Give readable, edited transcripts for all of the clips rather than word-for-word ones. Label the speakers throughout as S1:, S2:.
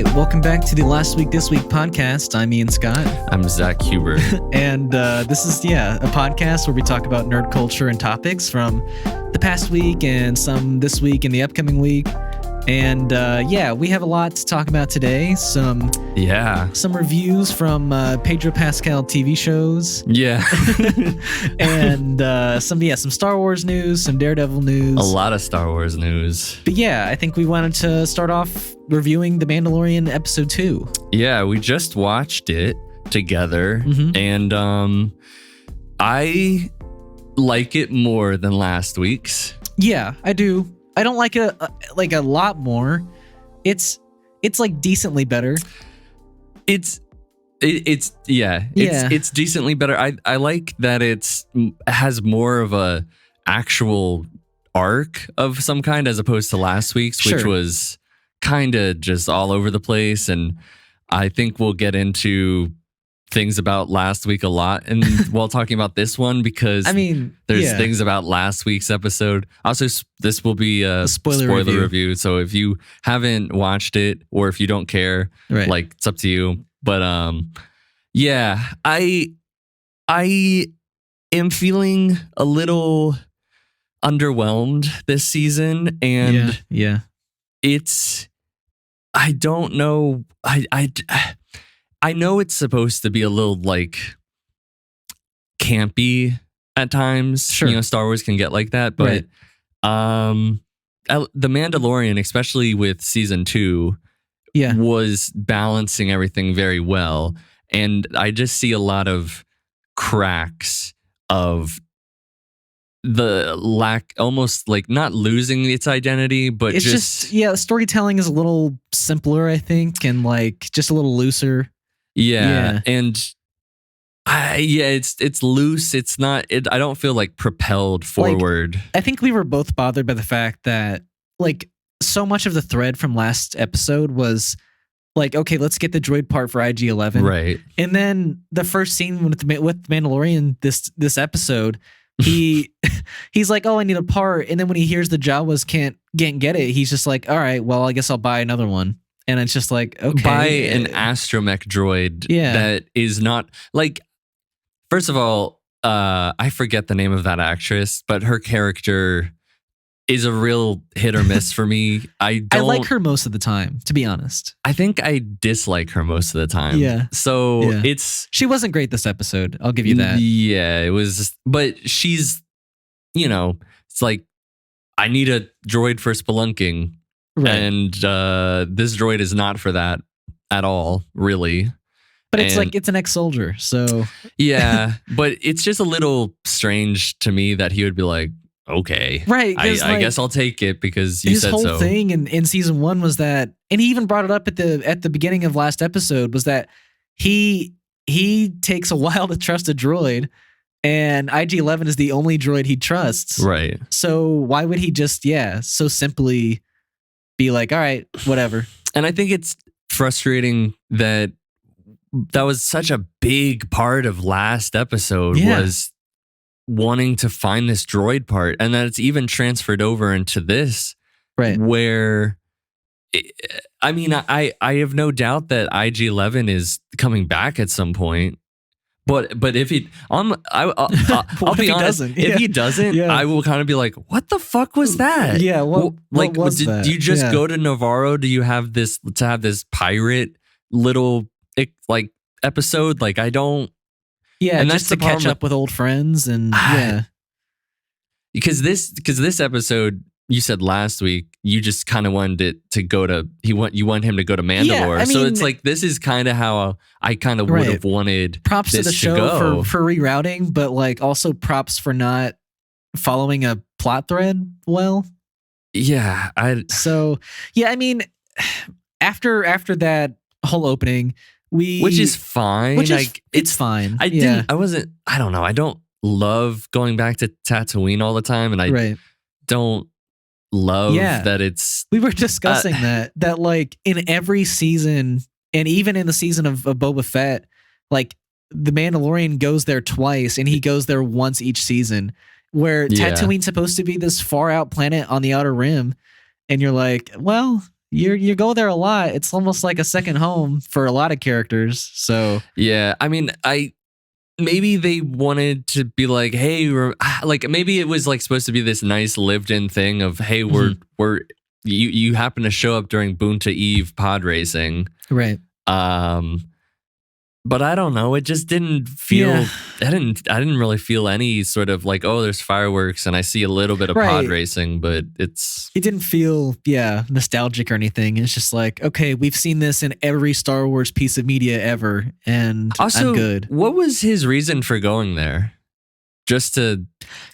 S1: right, welcome back to the Last Week This Week podcast. I'm Ian Scott.
S2: I'm Zach Huber.
S1: And this is, a podcast where we talk about nerd culture and topics from the past week and some this week and the upcoming week. And we have a lot to talk about today. Some reviews from Pedro Pascal TV shows.
S2: Yeah.
S1: And some Star Wars news, some Daredevil news.
S2: A lot of Star Wars news.
S1: But I think we wanted to start off reviewing The Mandalorian episode 2.
S2: Yeah, we just watched it together, and I like it more than last week's.
S1: Yeah, I do. I don't like it a lot more. It's like decently better.
S2: It's decently better. I like that it has more of a actual arc of some kind as opposed to last week's, which was kind of just all over the place. And I think we'll get into things about last week a lot and while talking about this one, because there's things about last week's episode. Also, this will be a spoiler review. So if you haven't watched it or if you don't care, it's up to you. But I am feeling a little underwhelmed this season, and I don't know. I know it's supposed to be a little campy at times.
S1: Sure.
S2: Star Wars can get like that, but The Mandalorian, especially with season 2, was balancing everything very well. And I just see a lot of cracks of the lack, almost not losing its identity, but
S1: it's just storytelling is a little simpler, I think, and just a little looser.
S2: Yeah. And it's loose. It's not, I don't feel propelled forward.
S1: I think we were both bothered by the fact that so much of the thread from last episode was okay, let's get the droid part for IG-11.
S2: Right.
S1: And then the first scene with Mandalorian this episode, he's like, oh, I need a part. And then when he hears the Jawas can't get it, he's just like, all right, well, I guess I'll buy another one. And it's just okay.
S2: Buy an astromech droid that is not first of all, I forget the name of that actress, but her character is a real hit or miss for me. I
S1: like her most of the time, to be honest.
S2: I think I dislike her most of the time.
S1: Yeah.
S2: So
S1: she wasn't great this episode. I'll give you that.
S2: Yeah, it was, but she's, it's I need a droid for spelunking. Right. And this droid is not for that at all, really.
S1: But it's it's an ex-soldier, so...
S2: Yeah, but it's just a little strange to me that he would be like, okay.
S1: Right.
S2: I guess I'll take it because you said so.
S1: His whole thing in season 1 was that, and he even brought it up at the beginning of last episode, was that he takes a while to trust a droid, and IG-11 is the only droid he trusts.
S2: Right.
S1: So why would he just, so simply... be like, all right, whatever.
S2: And I think it's frustrating that was such a big part of last episode was wanting to find this droid part, and that it's even transferred over into this,
S1: right? Where,
S2: I have no doubt that IG-11 is coming back at some point. But if he, I'll be honest. If he doesn't, I will kind of be like, "What the fuck was that?"
S1: Yeah, what was that?
S2: Do you just go to Navarro? Do you have this pirate little episode? I don't.
S1: Yeah, and just to catch up with old friends and
S2: because this episode. You said last week you just kind of wanted it to go to you want him to go to Mandalore. So it's this is kind of how I kind of would have wanted
S1: props
S2: this
S1: to the show for rerouting, but also props for not following a plot thread well.
S2: Yeah,
S1: after that whole opening, which
S2: is fine.
S1: It's fine.
S2: I don't know. I don't love going back to Tatooine all the time, and I don't love that it's...
S1: We were discussing that in every season, and even in the season of Boba Fett, the Mandalorian goes there twice, and he goes there once each season, where Tatooine's supposed to be this far out planet on the Outer Rim, and you're like, well, You go there a lot. It's almost like a second home for a lot of characters. So
S2: yeah, I mean, maybe they wanted to be like, hey, like maybe it was like supposed to be this nice lived-in thing of, hey, we're you happen to show up during Boon to Eve pod racing,
S1: right?
S2: But I don't know. It just didn't feel.
S1: Yeah.
S2: I didn't really feel any sort of like, oh, there's fireworks and I see a little bit of pod racing, but it
S1: didn't feel nostalgic or anything. It's just like, okay, we've seen this in every Star Wars piece of media ever, and
S2: also,
S1: I'm good.
S2: What was his reason for going there? Just to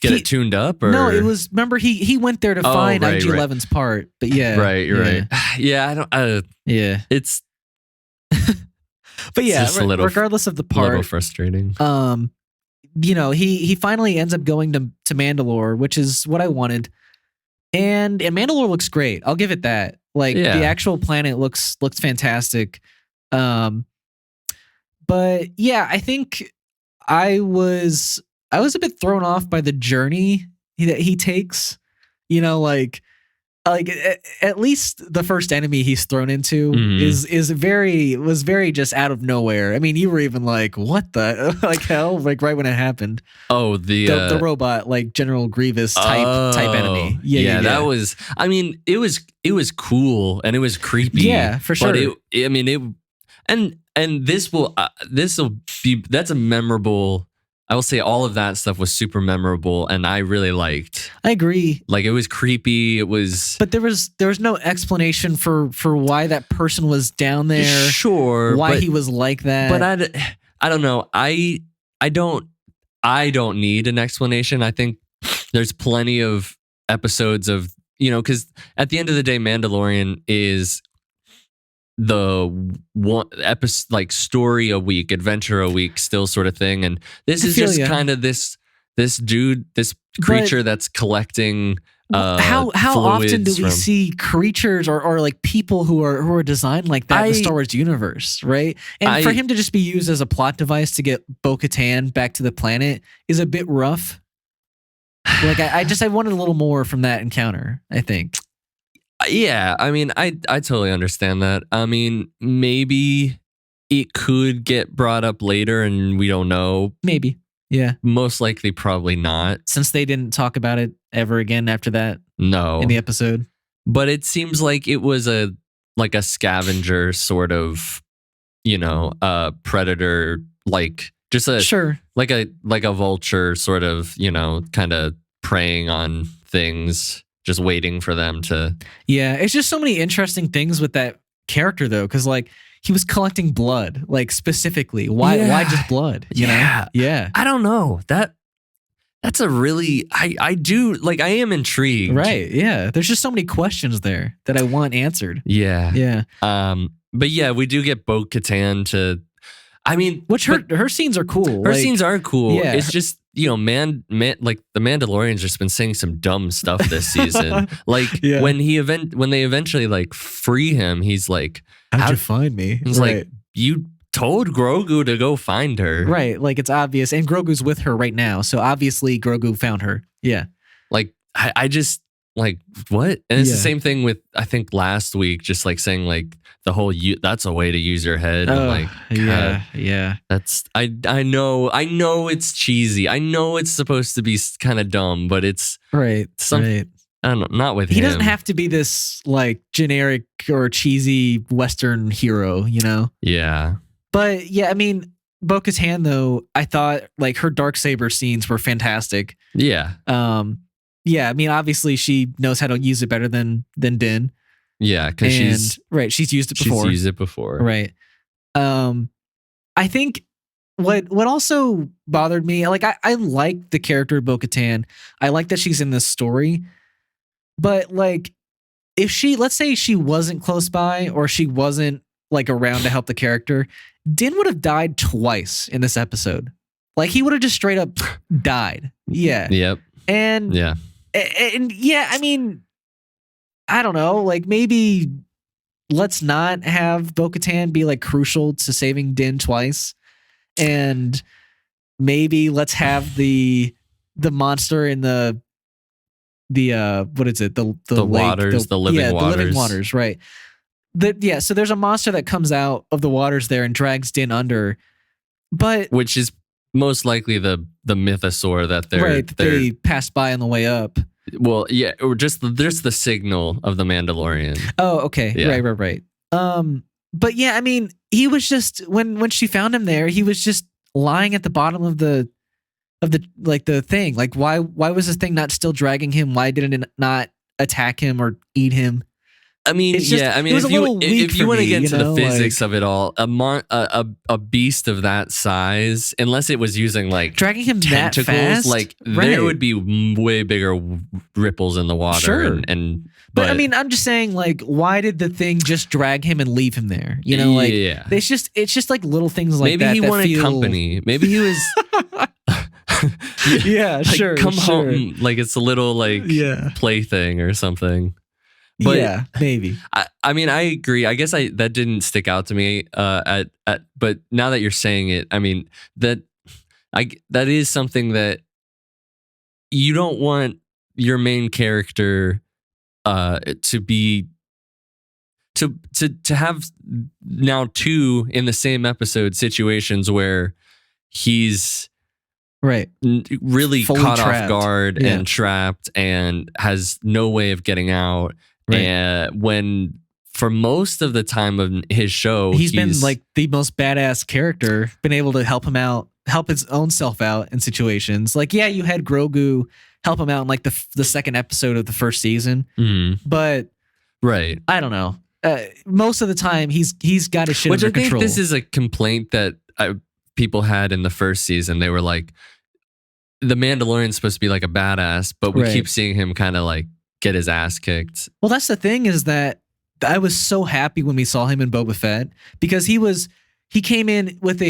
S2: get it tuned up? Or?
S1: No, it was. Remember, he went there to find IG-11's part. But yeah,
S2: right. Yeah, I don't.
S1: Yeah,
S2: it's.
S1: But yeah, regardless of the part,
S2: a little frustrating.
S1: He finally ends up going to Mandalore, which is what I wanted, and Mandalore looks great. I'll give it that. Like the actual planet looks fantastic. But yeah, I think I was a bit thrown off by the journey that he takes. Like at least the first enemy he's thrown into was very just out of nowhere. I mean, you were even like, what the like hell? Like right when it happened.
S2: Oh, the
S1: robot, like General Grievous type enemy. Yeah.
S2: That was. I mean, it was cool and it was creepy.
S1: Yeah, for sure.
S2: But this will be. That's a memorable. I will say all of that stuff was super memorable and I really liked.
S1: I agree.
S2: Like it was creepy. It was.
S1: But there was no explanation for why that person was down there.
S2: Sure.
S1: Why he was like that.
S2: But I don't know. I don't need an explanation. I think there's plenty of episodes of, because at the end of the day, Mandalorian is the one episode, like story a week, adventure a week, still sort of thing. And this is just kind of this dude, this creature that's collecting.
S1: How often do we see creatures or like people who are designed like that in the Star Wars universe, right? And for him to just be used as a plot device to get Bo-Katan back to the planet is a bit rough. Like I wanted a little more from that encounter, I think.
S2: Yeah, I mean, I totally understand that. I mean, maybe it could get brought up later and we don't know.
S1: Maybe. Yeah.
S2: Most likely, probably not.
S1: Since they didn't talk about it ever again after that.
S2: No.
S1: In the episode.
S2: But it seems like it was a scavenger sort of, predator, like just like a vulture sort of, kind of preying on things. Just waiting for them to.
S1: Yeah, it's just so many interesting things with that character though, because like he was collecting blood, like specifically. Why just blood? You know? Yeah.
S2: I don't know. That's a really I do like I am intrigued.
S1: Right. Yeah. There's just so many questions there that I want answered.
S2: Yeah.
S1: Yeah.
S2: But yeah, we do get Bo-Katan to. I mean,
S1: which her scenes are cool.
S2: Her scenes are cool.
S1: Yeah.
S2: It's just. Man, like the Mandalorian's just been saying some dumb stuff this season. Like when they eventually like free him, he's like,
S1: "How'd you find me?"
S2: He's like, "You told Grogu to go find her."
S1: Right, like it's obvious, and Grogu's with her right now, so obviously Grogu found her. Yeah,
S2: like I just like what, and it's the same thing with I think last week, just like saying like. The whole that's a way to use your head. Like
S1: yeah.
S2: That's I know it's cheesy. I know it's supposed to be kind of dumb, but it's
S1: right.
S2: I don't know, not with him.
S1: He doesn't have to be this like generic or cheesy Western hero,
S2: Yeah.
S1: But yeah, I mean, Bo-Katan though, I thought like her Darksaber scenes were fantastic.
S2: Yeah.
S1: Yeah, I mean, obviously she knows how to use it better than Din.
S2: Yeah, because
S1: she's used it before.
S2: She's used it before.
S1: Right. I think what also bothered me, like I like the character of Bo-Katan. I like that she's in this story. But like if let's say she wasn't close by or she wasn't like around to help the character, Din would have died twice in this episode. Like he would have just straight up died. Yeah.
S2: Yep.
S1: And yeah, I mean, I don't know, like maybe let's not have Bo-Katan be like crucial to saving Din twice. And maybe let's have the monster in the what is it? The
S2: the
S1: lake,
S2: waters, the living waters.
S1: The living waters, right. So there's a monster that comes out of the waters there and drags Din under, but
S2: which is most likely the mythosaur that
S1: they passed by on the way up.
S2: Well, yeah, or just there's the signal of the Mandalorian.
S1: Oh, okay, yeah. Right. But yeah, I mean, he was just when she found him there, he was just lying at the bottom of the thing. Like, why was this thing not still dragging him? Why didn't it not attack him or eat him?
S2: I mean, if you want to get into the physics of it all, a beast of that size, unless it was using like
S1: dragging him
S2: tentacles,
S1: that fast,
S2: like there would be way bigger ripples in the water.
S1: Sure. But I mean, I'm just saying, like, why did the thing just drag him and leave him there? You know, like, it's just like little things like
S2: maybe
S1: that.
S2: Maybe he wanted company. Maybe he was.
S1: Yeah,
S2: like,
S1: sure.
S2: Come home, like it's a little like plaything or something. But
S1: yeah, maybe.
S2: I mean, I agree. I guess that didn't stick out to me. But now that you're saying it, I mean that is something that you don't want your main character to be to have now two in the same episode situations where he's really
S1: fully
S2: caught
S1: trapped.
S2: Off guard and trapped and has no way of getting out. And when for most of the time of his show,
S1: he's been like the most badass character, been able to help him out, help his own self out in situations. Like, yeah, you had Grogu help him out in like the second episode of the first season, but I don't know. Most of the time, he's got his shit under control.
S2: Which I think this is a complaint that people had in the first season. They were like, the Mandalorian's supposed to be like a badass, but we keep seeing him kind of like get his ass kicked.
S1: Well, that's the thing, is that I was so happy when we saw him in Boba Fett, because he came in with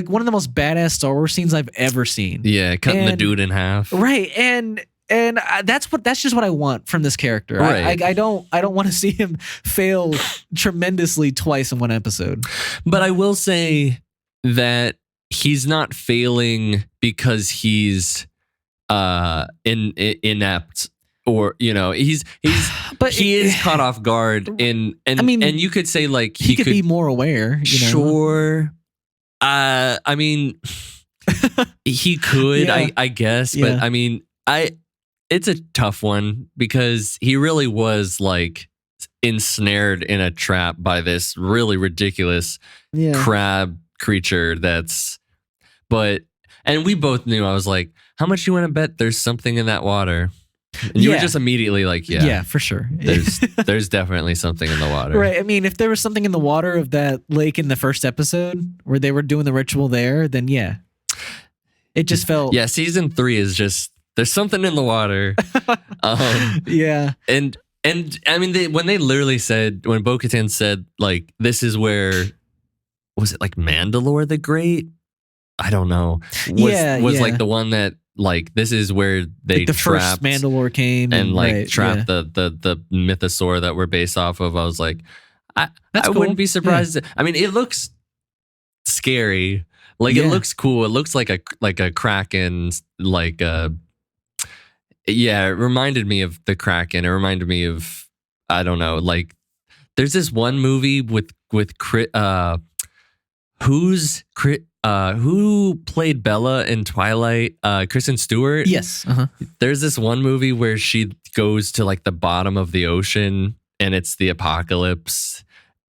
S1: one of the most badass Star Wars scenes I've ever seen.
S2: Yeah, cutting the dude in half.
S1: Right, and that's just what I want from this character.
S2: Right.
S1: I don't want to see him fail tremendously twice in one episode.
S2: But I will say that he's not failing because he's inept. Or, you know, he's but he is caught off guard and you could say like
S1: he could be more aware, you know?
S2: Sure. I mean he could, I guess, but I mean it's a tough one because he really was like ensnared in a trap by this really ridiculous crab creature and we both knew. I was like, how much do you want to bet there's something in that water? And you were just immediately like,
S1: yeah, for sure.
S2: There's definitely something in the water.
S1: Right. I mean, if there was something in the water of that lake in the first episode where they were doing the ritual there, then it just felt.
S2: Yeah, season 3 is just, there's something in the water. And I mean, when they literally said, when Bo-Katan said, like, this is where, was it like Mandalore the Great? I don't know. Was like the one that, like, this is where they
S1: the
S2: trapped
S1: first Mandalore came
S2: and like trapped the mythosaur that we're based off of. I was like, I wouldn't be surprised. Yeah. I mean, it looks scary. Like it looks cool. It looks like a Kraken. Like it reminded me of the Kraken. It reminded me of, I don't know. Like there's this one movie with who played Bella in Twilight? Kristen Stewart.
S1: Yes.
S2: There's this one movie where she goes to like the bottom of the ocean and it's the apocalypse.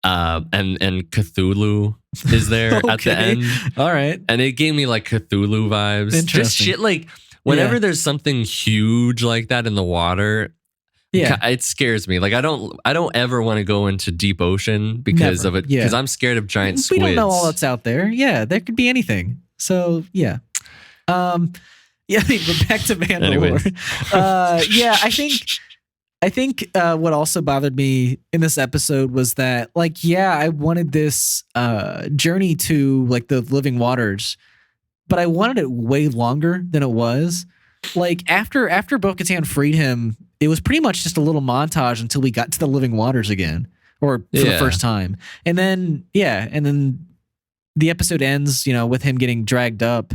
S2: And Cthulhu is there at the end.
S1: All right.
S2: And it gave me like Cthulhu vibes. Just shit like whenever there's something huge like that in the water, it scares me. Like I don't ever want to go into deep ocean because of it. Because I'm scared of giant squids.
S1: We don't know all that's out there. Yeah, there could be anything. So yeah. But back to Mandalore. I think what also bothered me in this episode was that, like, I wanted this journey to like the living waters, but I wanted it way longer than it was. Like after Bo-Katan freed him, it was pretty much just a little montage until we got to the living waters again, or for the first time. And then the episode ends, with him getting dragged up.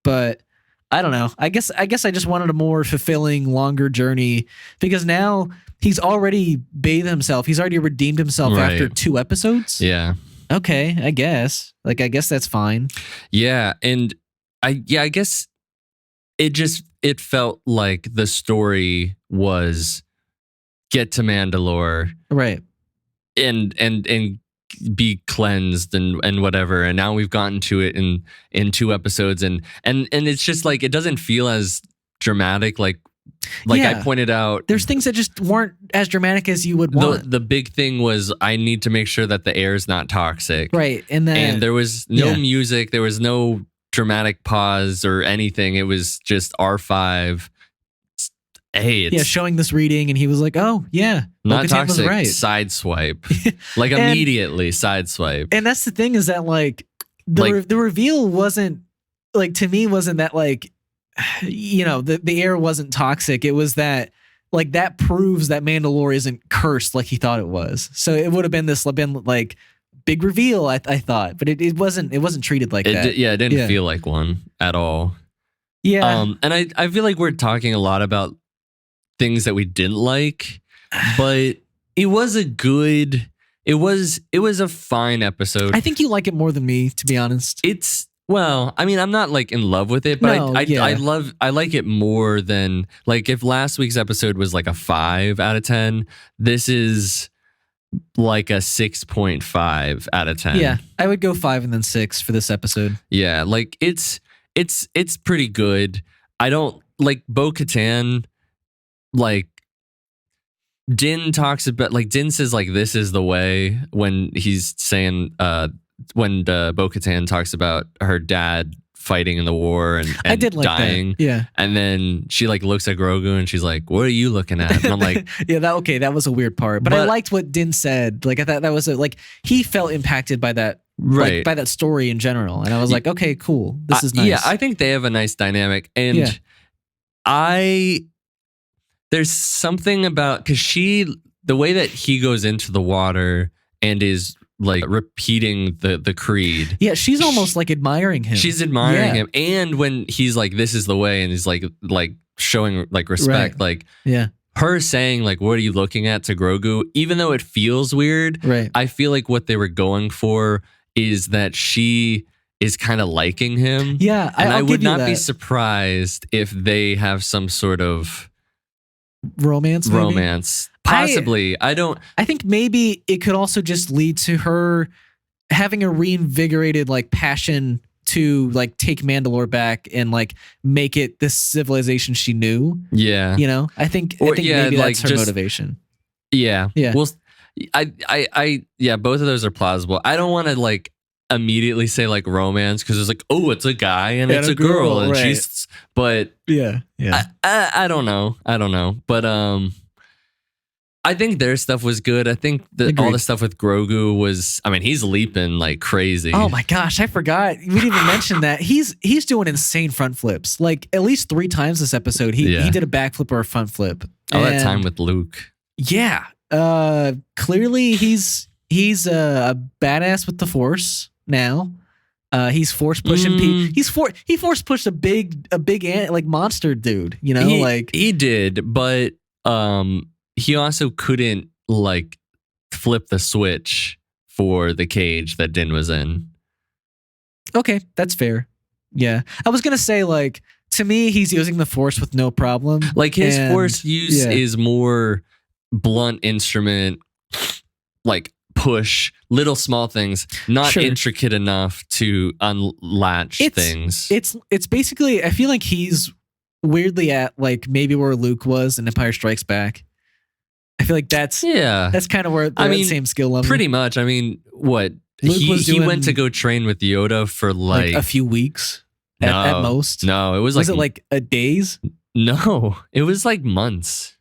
S1: But I don't know. I guess I just wanted a more fulfilling, longer journey because now he's already bathed himself. He's already redeemed himself after 2 episodes.
S2: Yeah.
S1: Okay, I guess. Like, I guess that's fine.
S2: Yeah, and I guess it felt like the story was get to Mandalore,
S1: right,
S2: and be cleansed and whatever. And now we've gotten to it in 2 episodes, and it's just like it doesn't feel as dramatic. Like I pointed out,
S1: there's things that just weren't as dramatic as you would want.
S2: The big thing was I need to make sure that the air is not toxic,
S1: right? And
S2: there was no music, there was no dramatic pause or anything. It was just R5. Hey, it's
S1: showing this reading, and he was like, "Oh, yeah,
S2: not
S1: Bo-Katan
S2: toxic."
S1: Was right.
S2: Sideswipe, like immediately sideswipe.
S1: And that's the thing is that like the reveal wasn't like, to me, wasn't that like, you know, the air wasn't toxic. It was that like that proves that Mandalore isn't cursed like he thought it was. So it would have been like big reveal. I thought, but it wasn't treated like that.
S2: It didn't feel like one at all.
S1: Yeah,
S2: and I feel like we're talking a lot about things that we didn't like, but it was a fine episode.
S1: I think you like it more than me, to be honest.
S2: Well, I mean, I'm not like in love with it, but I like it more than like if last week's episode was like a 5 out of 10, this is like a 6.5 out of 10.
S1: Yeah, I would go 5 and then 6 for this episode.
S2: Yeah, like it's pretty good. I don't like Bo-Katan. Like Din talks about, like Din says like this is the way when he's saying when Bo-Katan talks about her dad fighting in the war and
S1: I did like
S2: dying.
S1: That. Yeah.
S2: And then she like looks at Grogu and she's like, "What are you looking at?" And I'm like,
S1: that was a weird part. But I liked what Din said. Like I thought that was like he felt impacted by that, right, like, by that story in general. And I was like, okay, cool. This is nice.
S2: Yeah, I think they have a nice dynamic. And there's something about, because the way that he goes into the water and is like repeating the creed.
S1: Yeah, she's almost like admiring him.
S2: She's admiring him. And when he's like, this is the way, and he's like showing like respect, like her saying like, "What are you looking at?" to Grogu, even though it feels weird,
S1: right?
S2: I feel like what they were going for is that she is kind of liking him.
S1: Yeah,
S2: and I would not be surprised if they have some sort of
S1: romance.
S2: Possibly. I
S1: think maybe it could also just lead to her having a reinvigorated like passion to like take Mandalore back and like make it this civilization she knew.
S2: Yeah.
S1: You know, I think maybe that's her motivation.
S2: Yeah.
S1: Yeah.
S2: Well, both of those are plausible. I don't want to like immediately say like romance because it's like, oh, it's a guy and it's a girl and she's, but I don't know, but I think their stuff was good. I think that all the stuff with Grogu was, I mean, he's leaping like crazy.
S1: Oh my gosh, I forgot. We didn't even mention that. He's doing insane front flips. Like at least 3 times this episode. He did a backflip or a front flip.
S2: All that time with Luke.
S1: Yeah. Clearly he's a badass with the Force now. He's force pushing people. He force pushed a big like monster dude, you know,
S2: he did, but he also couldn't like flip the switch for the cage that Din was in.
S1: Okay, that's fair. Yeah. I was going to say, like, to me, he's using the Force with no problem.
S2: Like his Force use is more blunt instrument, like push little small things, not intricate enough to unlatch things.
S1: It's basically, I feel like he's weirdly at like maybe where Luke was in Empire Strikes Back. I feel like that's kind of where they're at the same skill level.
S2: Pretty much. I mean, what he went to go train with Yoda for like
S1: a few weeks at most.
S2: No, it was
S1: it like a days?
S2: No, it was like months.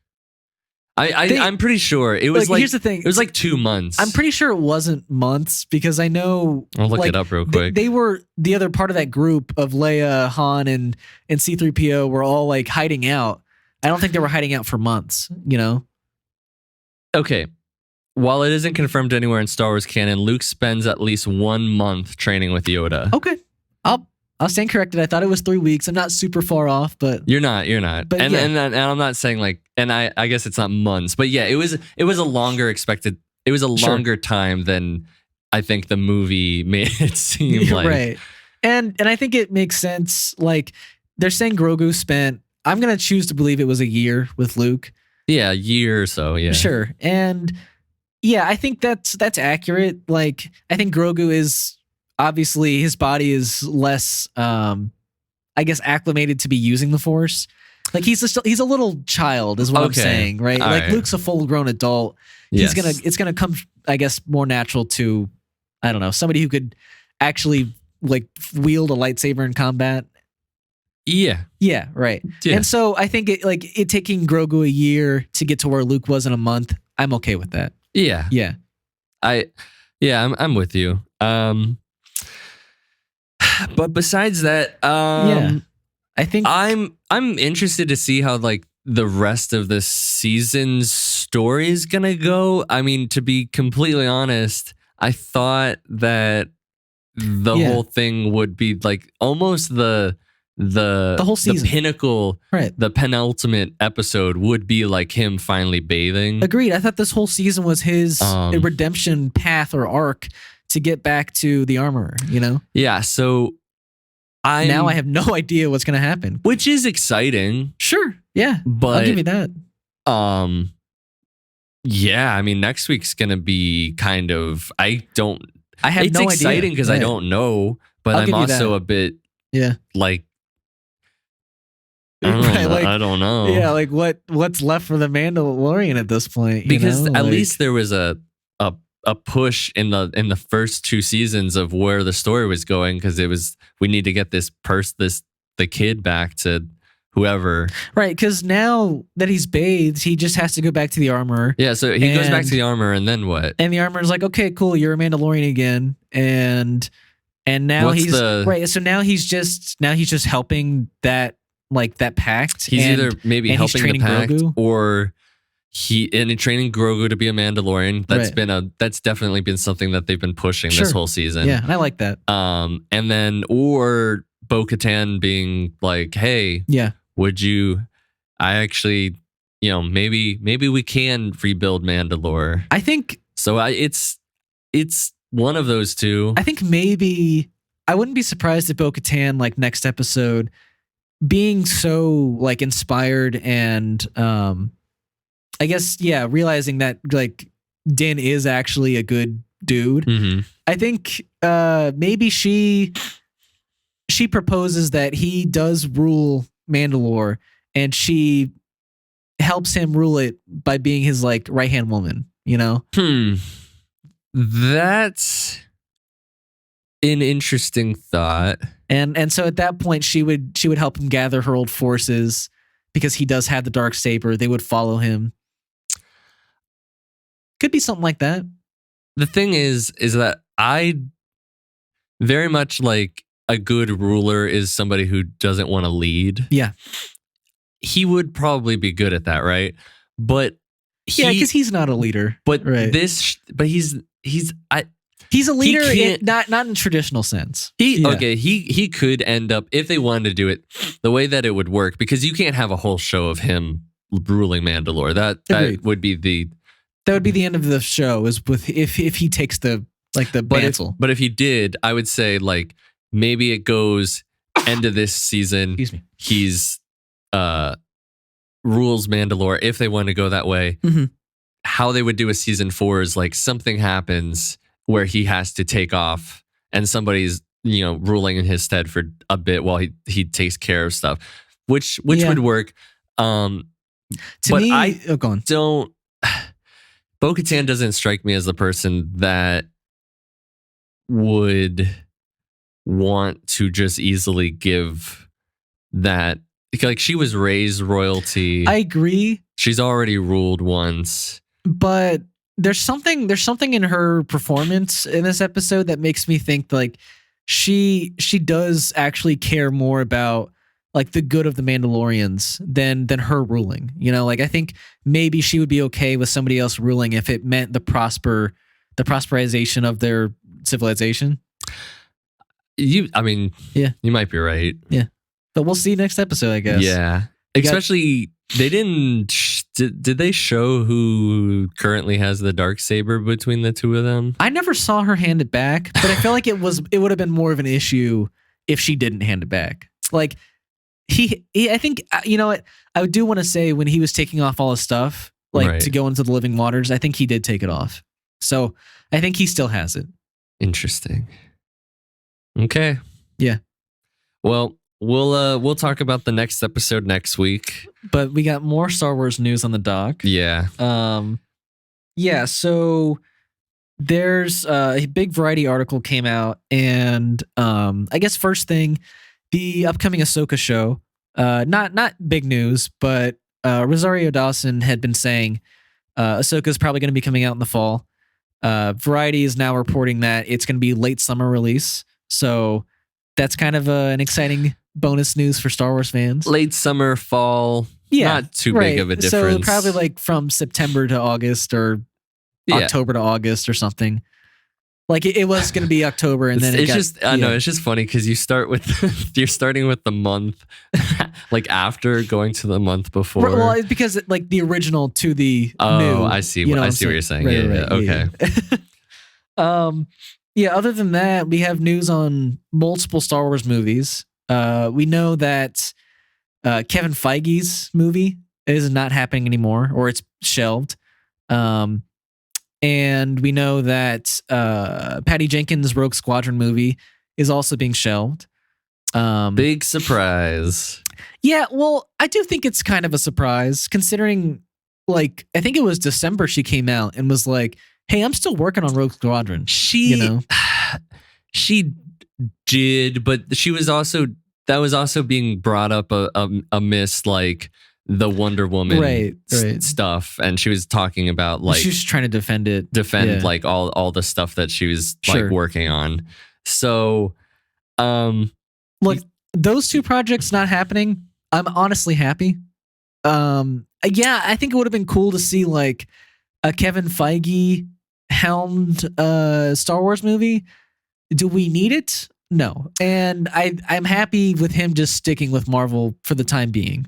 S2: I'm pretty sure it was like,
S1: here's the thing.
S2: It was like 2 months.
S1: I'm pretty sure it wasn't months because I know
S2: I'll look it up real quick.
S1: They were the other part of that group of Leia, Han, and C-3PO were all like hiding out. I don't think they were hiding out for months, you know?
S2: Okay. While it isn't confirmed anywhere in Star Wars canon, Luke spends at least 1 month training with Yoda.
S1: Okay. I'll stand corrected. I thought it was 3 weeks. I'm not super far off, but
S2: You're not.
S1: But
S2: And,
S1: yeah.
S2: and I'm not saying like, and I guess it's not months, but yeah, it was a longer expected. It was a
S1: Sure.
S2: longer time than I think the movie made it seem like.
S1: Right. And I think it makes sense. Like they're saying Grogu spent, I'm going to choose to believe it was a year with Luke.
S2: Yeah, a year or so. Yeah.
S1: Sure. And yeah, I think that's accurate. Like I think Grogu is obviously his body is less, I guess, acclimated to be using the Force. Like he's a little child, is what I'm saying, right?
S2: All
S1: like
S2: right.
S1: Luke's a full grown adult.
S2: Yes.
S1: It's gonna come, I guess, more natural to, I don't know, somebody who could actually like wield a lightsaber in combat.
S2: Yeah.
S1: Yeah, right.
S2: Yeah.
S1: And so I think it taking Grogu a year to get to where Luke was in a month, I'm okay with that.
S2: Yeah.
S1: Yeah.
S2: I'm with you. But besides that,
S1: Yeah. I think
S2: I'm interested to see how like the rest of the season's story is gonna go. I mean, to be completely honest, I thought that the
S1: Yeah.
S2: whole thing would be like almost the
S1: whole season.
S2: the pinnacle,
S1: right.
S2: the penultimate episode would be like him finally bathing.
S1: Agreed. I thought this whole season was his redemption path or arc to get back to the armorer, you know?
S2: Yeah, so
S1: now I have no idea what's going to happen.
S2: which is exciting,
S1: Sure. Yeah.
S2: but
S1: I'll give you that.
S2: yeah, I mean next week's going to be kind of
S1: I have
S2: it's
S1: no idea.
S2: exciting because I
S1: Right.
S2: don't know, but
S1: I'll
S2: I'm
S1: give you
S2: also
S1: that.
S2: a bit
S1: Yeah.
S2: like I don't,
S1: Right,
S2: know,
S1: like-
S2: I don't know.
S1: Yeah, like what's left for the Mandalorian at this point?
S2: Because
S1: you know?
S2: at
S1: Like-
S2: least there was a push in the first 2 seasons of where the story was going, because it was we need to get the kid back to whoever.
S1: right, because now that he's bathed, he just has to go back to the armorer,
S2: Yeah, so he goes back
S1: And-
S2: to the armor, and then what?
S1: and the armorer's like, okay, cool, you're a Mandalorian again, and now
S2: What's
S1: he's
S2: the-
S1: right. So now he's just helping that pact.
S2: He's
S1: and,
S2: either maybe
S1: and he's
S2: helping the
S1: training
S2: pact
S1: Grogu.
S2: or he's training Grogu to be a Mandalorian. That's definitely been something that they've been pushing
S1: Sure.
S2: this whole season.
S1: Yeah, and I like that.
S2: And then or Bo-Katan being like, hey,
S1: Yeah,
S2: would you I actually, maybe we can rebuild Mandalore.
S1: I think
S2: So it's one of those two.
S1: I think maybe I wouldn't be surprised if Bo-Katan, like next episode, being so like inspired and I guess realizing that like Din is actually a good dude.
S2: Mm-hmm.
S1: I think maybe she proposes that he does rule Mandalore and she helps him rule it by being his like right-hand woman, you know?
S2: That's an interesting thought.
S1: And so at that point she would help him gather her old forces because he does have the dark saber. They would follow him. Could be something like that.
S2: The thing is that I very much like a good ruler is somebody who doesn't want to lead.
S1: Yeah.
S2: He would probably be good at that, right? But
S1: because he's not a leader.
S2: But
S1: right.
S2: he's
S1: a leader,
S2: can't-
S1: not in traditional sense.
S2: He could end up, if they wanted to do it the way that it would work, because you can't have a whole show of him ruling Mandalore. That
S1: Agreed.
S2: would be the
S1: end of the show, is with if he takes the mantle.
S2: But if he did, I would say like maybe it goes end of this season.
S1: Excuse me.
S2: He's rules Mandalore if they want to go that way.
S1: Mhm.
S2: How they would do a season 4 is like something happens where he has to take off and somebody's ruling in his stead for a bit while he takes care of stuff, which would work.
S1: To
S2: but
S1: me, go on.
S2: don't. Bo-Katan doesn't strike me as the person that would want to just easily give that. Like, she was raised royalty.
S1: I agree,
S2: She's already ruled once.
S1: but there's something in her performance in this episode that makes me think like she does actually care more about like the good of the Mandalorians than her ruling. Like I think maybe she would be okay with somebody else ruling if it meant the prosperization of their civilization.
S2: I mean,
S1: Yeah.
S2: you might be right.
S1: Yeah. But we'll see next episode, I guess.
S2: Yeah. Especially, they didn't. Did they show who currently has the Darksaber between the two of them?
S1: I never saw her hand it back, but I feel like it would have been more of an issue if she didn't hand it back. Like, I think, you know what? I do want to say when he was taking off all his stuff, like to go into the living waters, I think he did take it off. So I think he still has it.
S2: Interesting. Okay.
S1: Yeah.
S2: Well, we'll talk about the next episode next week.
S1: But we got more Star Wars news on the dock.
S2: Yeah.
S1: Yeah. So there's a big Variety article came out, and I guess first thing, the upcoming Ahsoka show. Not big news, but Rosario Dawson had been saying Ahsoka is probably going to be coming out in the fall. Variety is now reporting that it's going to be late summer release. So that's kind of an exciting bonus news for Star Wars fans.
S2: Late summer, fall, not too big of a difference.
S1: So probably like from September to August or October to August or something. Like it was going to be October, and then
S2: I know it's just funny because you're starting with the month, like after going to the month before.
S1: Well, it's because like the original to the new.
S2: I see. I see what you're saying.
S1: Right,
S2: okay.
S1: Yeah. Other than that, we have news on multiple Star Wars movies. We know that Kevin Feige's movie is not happening anymore, or it's shelved. And we know that Patty Jenkins' Rogue Squadron movie is also being shelved.
S2: Big surprise.
S1: Yeah, well, I do think it's kind of a surprise considering, like, I think it was December she came out and was like, hey, I'm still working on Rogue Squadron. She
S2: did, but she was also, that was also being brought up amidst like the Wonder Woman stuff, and she was talking about like
S1: she was trying to defend
S2: like all the stuff that she was like working on. So
S1: look, those two projects not happening, I'm honestly happy. Yeah, I think it would have been cool to see like a Kevin Feige helmed Star Wars movie. Do we need it? No. And I'm happy with him just sticking with Marvel for the time being.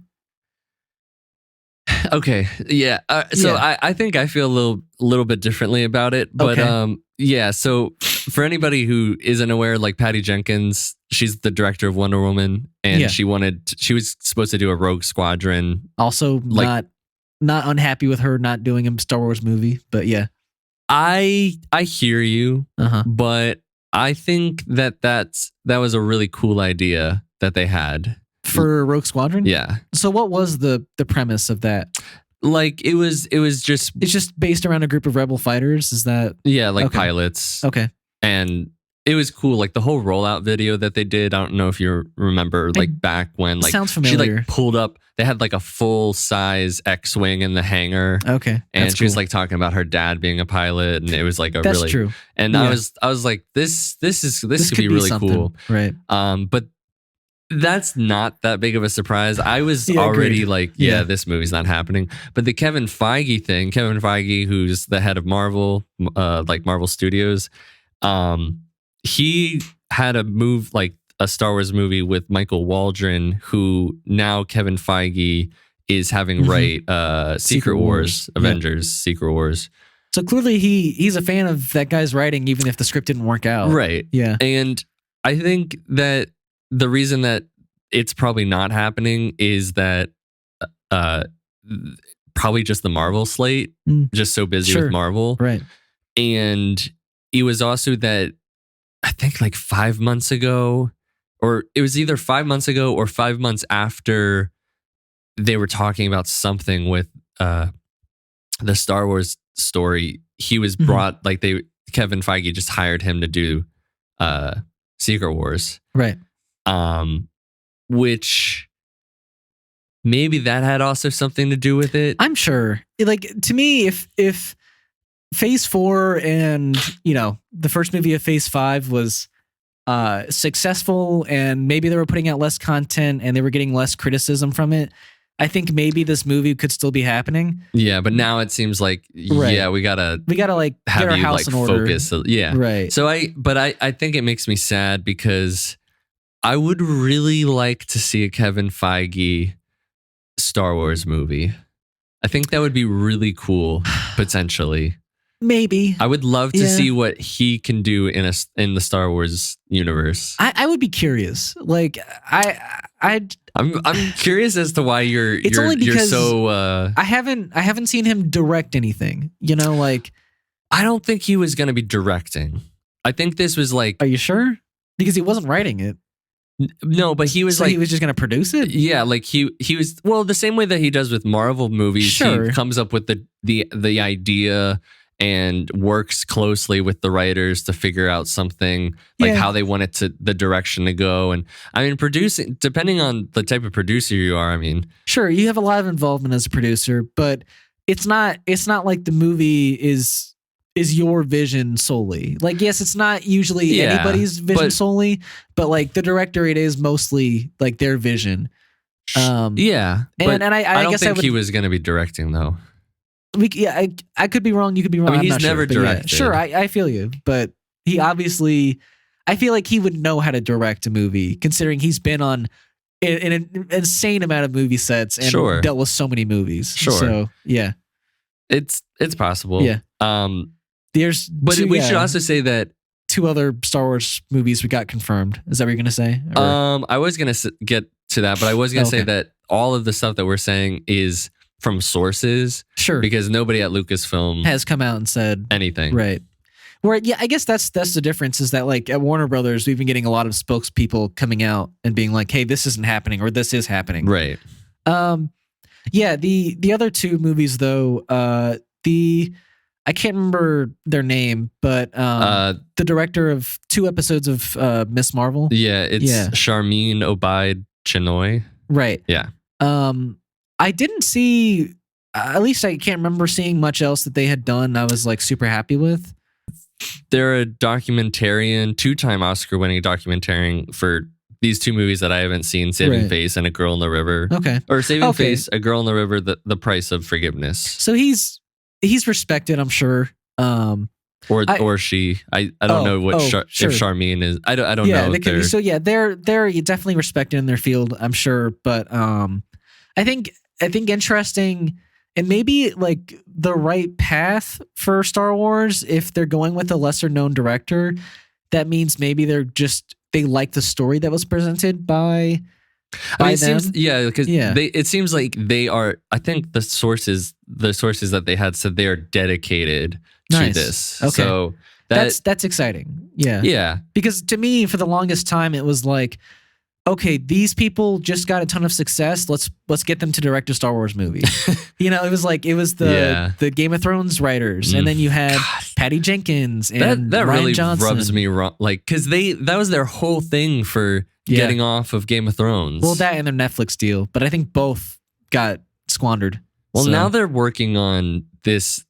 S2: Okay. Yeah. I think I feel a little bit differently about it, but yeah. So for anybody who isn't aware, like Patty Jenkins, she's the director of Wonder Woman, and she was supposed to do a Rogue Squadron.
S1: Also, like, not unhappy with her not doing a Star Wars movie, but yeah.
S2: I hear you, but I think that was a really cool idea that they had.
S1: For Rogue Squadron?
S2: Yeah.
S1: So what was the premise of that?
S2: Like it was just
S1: it's just based around a group of rebel fighters, is that?
S2: Yeah, like pilots.
S1: Okay.
S2: And it was cool, like the whole rollout video that they did. I don't know if you remember, like back when like
S1: sounds familiar.
S2: She like pulled up, they had like a full size X-wing in the hangar.
S1: Okay.
S2: And she was like talking about her dad being a pilot, and it was like
S1: That's true.
S2: And I was like, this could be really cool.
S1: Right.
S2: But that's not that big of a surprise. I was already like, this movie's not happening. But the Kevin Feige, who's the head of Marvel, like Marvel Studios, he had a Star Wars movie with Michael Waldron, who now Kevin Feige is having write Secret Wars, Avengers, Secret Wars.
S1: So clearly he's a fan of that guy's writing, even if the script didn't work out.
S2: Right.
S1: Yeah.
S2: And I think that the reason that it's probably not happening is that probably just the Marvel slate, just so busy with Marvel.
S1: Right.
S2: And it was also that I think like 5 months ago, or it was either 5 months ago or 5 months after they were talking about something with the Star Wars story, he was brought, like Kevin Feige just hired him to do Secret Wars.
S1: Right.
S2: Which maybe that had also something to do with it.
S1: I'm sure. Like, to me, if Phase 4 and, the first movie of Phase 5 was successful, and maybe they were putting out less content and they were getting less criticism from it, I think maybe this movie could still be happening.
S2: Yeah, but now it seems like we gotta
S1: like
S2: have
S1: get our
S2: you
S1: house
S2: like
S1: in order.
S2: focus. Yeah,
S1: Right.
S2: So I think it makes me sad because I would really like to see a Kevin Feige Star Wars movie. I think that would be really cool, potentially.
S1: Maybe.
S2: I would love to see what he can do in the Star Wars universe.
S1: I would be curious. Like
S2: I'm curious as to why you're so
S1: I haven't seen him direct anything. You know, like
S2: I don't think he was going to be directing. I think this was like.
S1: Are you sure? Because he wasn't writing it.
S2: No, but he was
S1: he was just going to produce it?
S2: Yeah, like he was the same way that he does with Marvel movies.
S1: Sure.
S2: He comes up with the idea and works closely with the writers to figure out something like how they want it to the direction to go. And I mean, producing, depending on the type of producer you are, I mean,
S1: sure, you have a lot of involvement as a producer, but it's not like the movie is your vision solely. Like, yes, it's not usually anybody's vision solely, but like the director, it is mostly like their vision.
S2: I
S1: I
S2: don't
S1: guess
S2: think he was going to be directing though.
S1: I could be wrong. You could be wrong.
S2: I mean,
S1: I'm
S2: he's
S1: not
S2: never
S1: sure,
S2: directed.
S1: Sure, I feel you, but he obviously, I feel like he would know how to direct a movie, considering he's been on an insane amount of movie sets and dealt with so many movies.
S2: Sure.
S1: So yeah,
S2: it's possible.
S1: Yeah. We
S2: should also say that
S1: 2 other Star Wars movies we got confirmed. Is that what you're gonna say? Or?
S2: I was gonna get to that, but I was gonna say that all of the stuff that we're saying is from sources.
S1: Sure.
S2: Because nobody at Lucasfilm
S1: has come out and said
S2: anything.
S1: Right. Where, I guess that's the difference is that like at Warner Brothers, we've been getting a lot of spokespeople coming out and being like, hey, this isn't happening or this is happening.
S2: Right.
S1: The other 2 movies though, I can't remember their name, but the director of 2 episodes of Miss Marvel.
S2: Yeah, it's Sharmeen Obaid-Chinoy.
S1: Right.
S2: Yeah.
S1: I didn't see, at least I can't remember seeing much else that they had done I was like super happy with.
S2: They're a documentarian, 2-time Oscar-winning documentarian for these 2 movies that I haven't seen, Saving Face and A Girl in the River.
S1: Okay.
S2: Or Saving Face, A Girl in the River, The Price of Forgiveness.
S1: So he's respected, I'm sure.
S2: Or she. I don't know what if Charmine is. I don't know.
S1: They're definitely respected in their field, I'm sure. But I think interesting and maybe like the right path for Star Wars if they're going with a lesser known director. That means maybe they like the story that was presented by them.
S2: It seems like they are. I think the sources that they had said they are dedicated to this.
S1: Okay.
S2: So
S1: that's exciting. Yeah.
S2: Yeah.
S1: Because to me, for the longest time, it was like, okay, these people just got a ton of success. Let's get them to direct a Star Wars movie. It was the Game of Thrones writers, and then you had Patty Jenkins and
S2: that
S1: Ryan
S2: really
S1: Johnson.
S2: rubs me wrong. Like, because that was their whole thing for getting off of Game of Thrones.
S1: Well, that and their Netflix deal, but I think both got squandered.
S2: Well, now they're working on this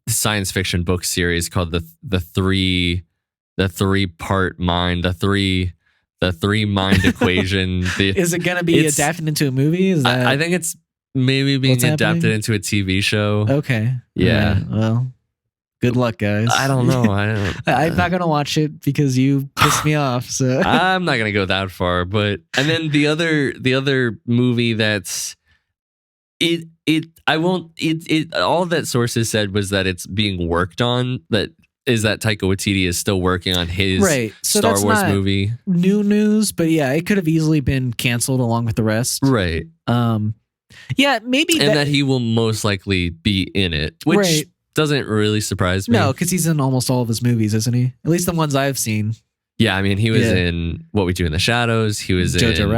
S2: science fiction book series called the three part mind, the three mind equation.
S1: Is it going to be adapted into a movie?
S2: I think it's maybe being adapted into a TV show.
S1: Okay.
S2: Yeah.
S1: Right. Well, good luck, guys.
S2: I don't know.
S1: I'm not going to watch it because you pissed me off. So
S2: I'm not going to go that far. But and then the other movie that's all that sources said was that it's being worked on. That Taika Waititi is still working on his Star Wars movie.
S1: New news, but yeah, it could have easily been canceled along with the rest.
S2: Right.
S1: Yeah, maybe.
S2: And that he will most likely be in it, which doesn't really surprise me.
S1: No, because he's in almost all of his movies, isn't he? At least the ones I've seen.
S2: Yeah, I mean, he was in What We Do in the Shadows. He was
S1: Jojo
S2: in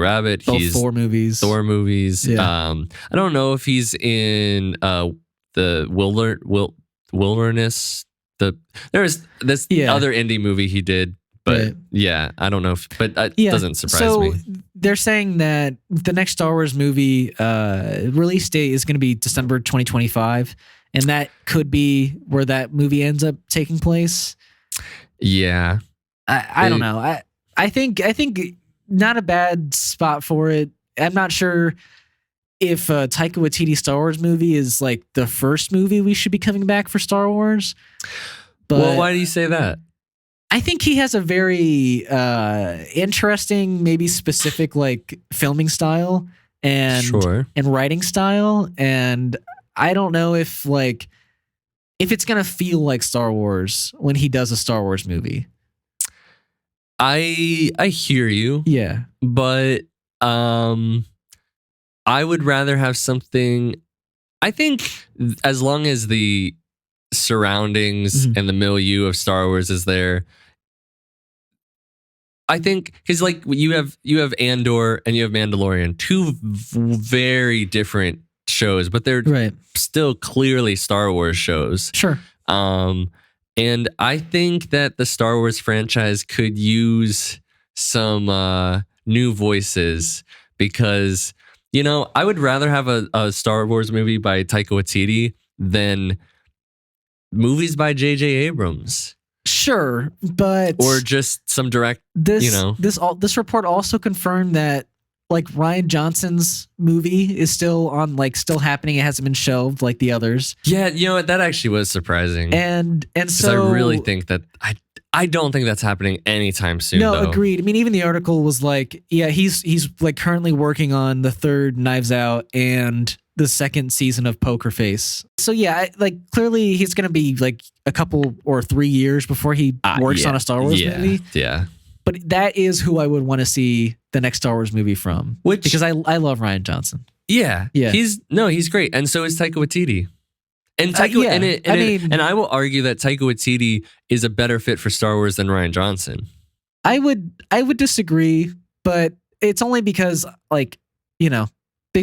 S2: Rabbit.
S1: Both Thor movies.
S2: Yeah. I don't know if he's in the Wilderness. There's this other indie movie he did, but I don't know but it doesn't surprise me.
S1: They're saying that the next Star Wars movie release date is going to be December 2025, and that could be where that movie ends up taking place.
S2: Yeah.
S1: I don't know. I think not a bad spot for it. I'm not sure if Taika Waititi Star Wars movie is like the first movie we should be coming back for Star Wars. But
S2: well, why do you say that?
S1: I think he has a very interesting, maybe specific like filming style and writing style, and I don't know if it's gonna feel like Star Wars when he does a Star Wars movie.
S2: I hear you.
S1: Yeah,
S2: but I would rather have something. I think as long as the surroundings and the milieu of Star Wars is there, I think because like you have Andor and you have Mandalorian, two very different shows, but they're still clearly Star Wars shows.
S1: Sure.
S2: And I think that the Star Wars franchise could use some new voices because, you know, I would rather have a Star Wars movie by Taika Waititi than movies by J.J. Abrams.
S1: Sure, but
S2: or just some direct.
S1: This report also confirmed that like Rian Johnson's movie is still happening. It hasn't been shelved like the others.
S2: Yeah, you know what? That actually was surprising.
S1: And so
S2: I really think that I don't think that's happening anytime soon.
S1: No,
S2: though.
S1: Agreed. I mean, even the article was like, yeah, he's like currently working on the third Knives Out and the second season of Poker Face. So yeah, clearly he's going to be like a couple or 3 years before he works on a Star Wars movie.
S2: Yeah.
S1: But that is who I would want to see the next Star Wars movie from. Because I love Rian Johnson.
S2: Yeah. He's great. And so is Taika Waititi. And I will argue that Taika Waititi is a better fit for Star Wars than Rian Johnson.
S1: I would disagree, but it's only because big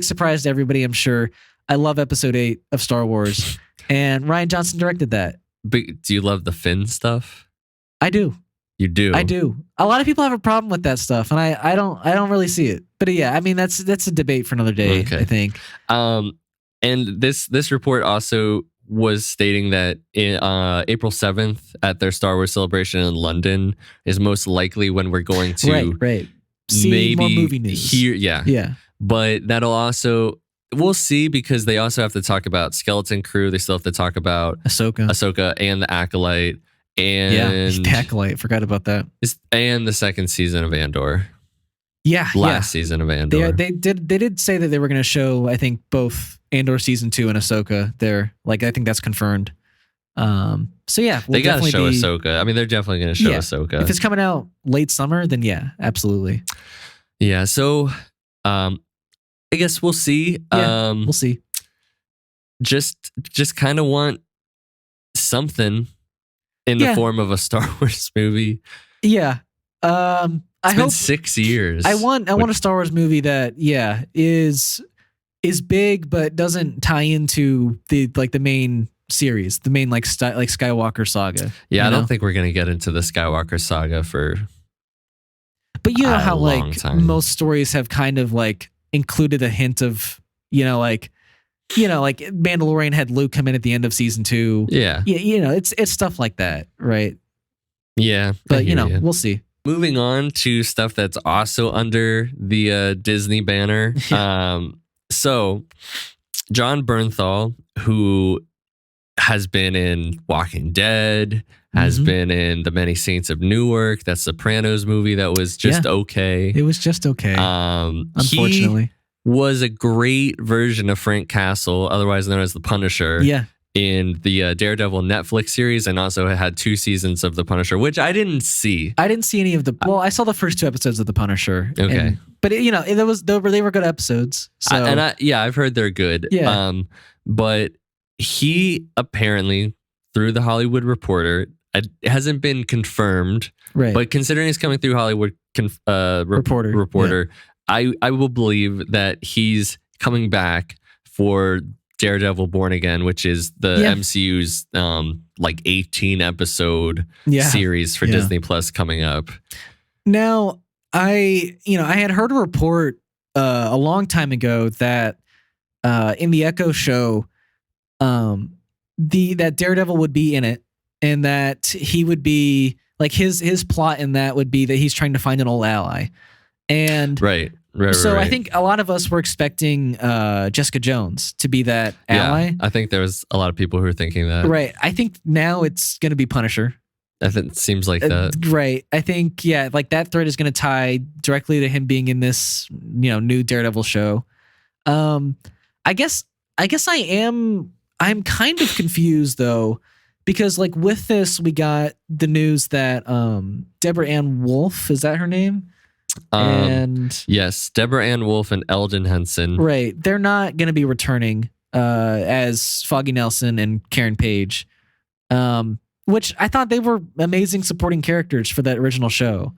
S1: surprise to everybody, I'm sure. I love Episode 8 of Star Wars, and Rian Johnson directed that.
S2: But do you love the Finn stuff?
S1: I do.
S2: You do?
S1: I do. A lot of people have a problem with that stuff, and I don't really see it. But yeah, I mean that's a debate for another day, I think.
S2: And this report also was stating that in April 7th at their Star Wars celebration in London is most likely when we're going to
S1: see
S2: maybe
S1: more movie news.
S2: Yeah. But that'll also, we'll see, because they also have to talk about Skeleton Crew. They still have to talk about Ahsoka and the Acolyte. And
S1: the Acolyte. Forgot about that.
S2: And the second season of Andor.
S1: Last
S2: season of Andor.
S1: They did say that they were going to show, I think, both Andor season 2 and Ahsoka there. Like, I think that's confirmed. So yeah,
S2: they got to show Ahsoka. I mean, they're definitely going to show Ahsoka.
S1: If it's coming out late summer, then yeah, absolutely.
S2: Yeah. So, I guess we'll see.
S1: We'll see.
S2: Just kind of want something in the form of a Star Wars movie.
S1: Yeah.
S2: It's been 6 years.
S1: I want a Star Wars movie that is big but doesn't tie into the main series, the main Skywalker saga.
S2: Yeah, I don't think we're gonna get into the Skywalker saga for.
S1: But you know how most stories have kind of included a hint of Mandalorian had Luke come in at the end of season 2.
S2: Yeah.
S1: It's stuff like that, right?
S2: Yeah.
S1: But we'll see.
S2: Moving on to stuff that's also under the Disney banner. So John Bernthal, who has been in Walking Dead, has been in The Many Saints of Newark, that Sopranos movie that was just okay.
S1: It was just okay. Unfortunately.
S2: He was a great version of Frank Castle, otherwise known as the Punisher.
S1: Yeah.
S2: In the Daredevil Netflix series, and also had 2 seasons of The Punisher, which I didn't see.
S1: I didn't see any of the. Well, I saw the first 2 episodes of The Punisher.
S2: Okay,
S1: but they were good episodes. So
S2: I've heard they're good.
S1: Yeah.
S2: But he apparently, through the Hollywood Reporter, it hasn't been confirmed.
S1: Right.
S2: But considering it's coming through Hollywood Reporter, I will believe that he's coming back for Daredevil Born Again, which is the MCU's 18 episode series for Disney Plus coming up.
S1: Now, I had heard a report a long time ago that in the Echo show, that Daredevil would be in it, and that he would be his plot in that would be that he's trying to find an old ally. And So I think a lot of us were expecting Jessica Jones to be that ally.
S2: I think there was a lot of people who were thinking that.
S1: Right. I think now it's going to be Punisher.
S2: I think it seems like that.
S1: Right. I think, like that thread is going to tie directly to him being in this, new Daredevil show. I guess I'm kind of confused though, because like with this, we got the news that Deborah Ann Wolf, is that her name? And
S2: yes, Deborah Ann Wolf and Eldon Henson.
S1: Right. They're not going to be returning as Foggy Nelson and Karen Page, which I thought they were amazing supporting characters for that original show.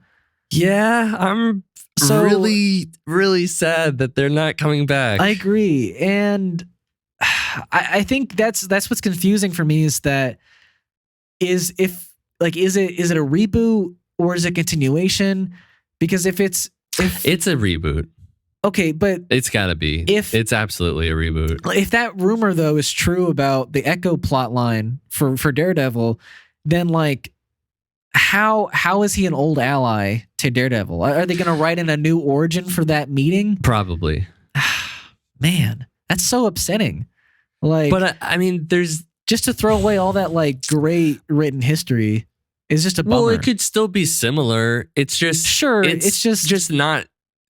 S2: Yeah, I'm really, really sad that they're not coming back.
S1: I agree. And I think that's what's confusing for me is that is it a reboot or is it continuation? Because if it's a
S2: reboot.
S1: Okay, but
S2: it's gotta be. If it's absolutely a reboot.
S1: If that rumor though is true about the Echo plot line for Daredevil, then like how is he an old ally to Daredevil? Are they gonna write in a new origin for that meeting?
S2: Probably.
S1: Man, that's so upsetting. Like,
S2: but I mean, there's
S1: just to throw away all that like great written history. It's just a bummer.
S2: Well, it could still be similar. It's just it's just not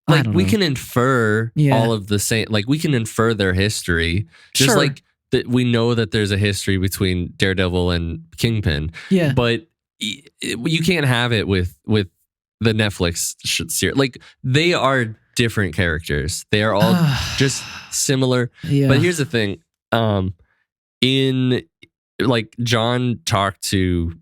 S2: like we can infer all of the same. Like we can infer their history, just like that. We know that there's a history between Daredevil and Kingpin.
S1: Yeah,
S2: but you can't have it with the Netflix series. Like they are different characters. They are all just similar.
S1: Yeah.
S2: But here's the thing. In like John talked to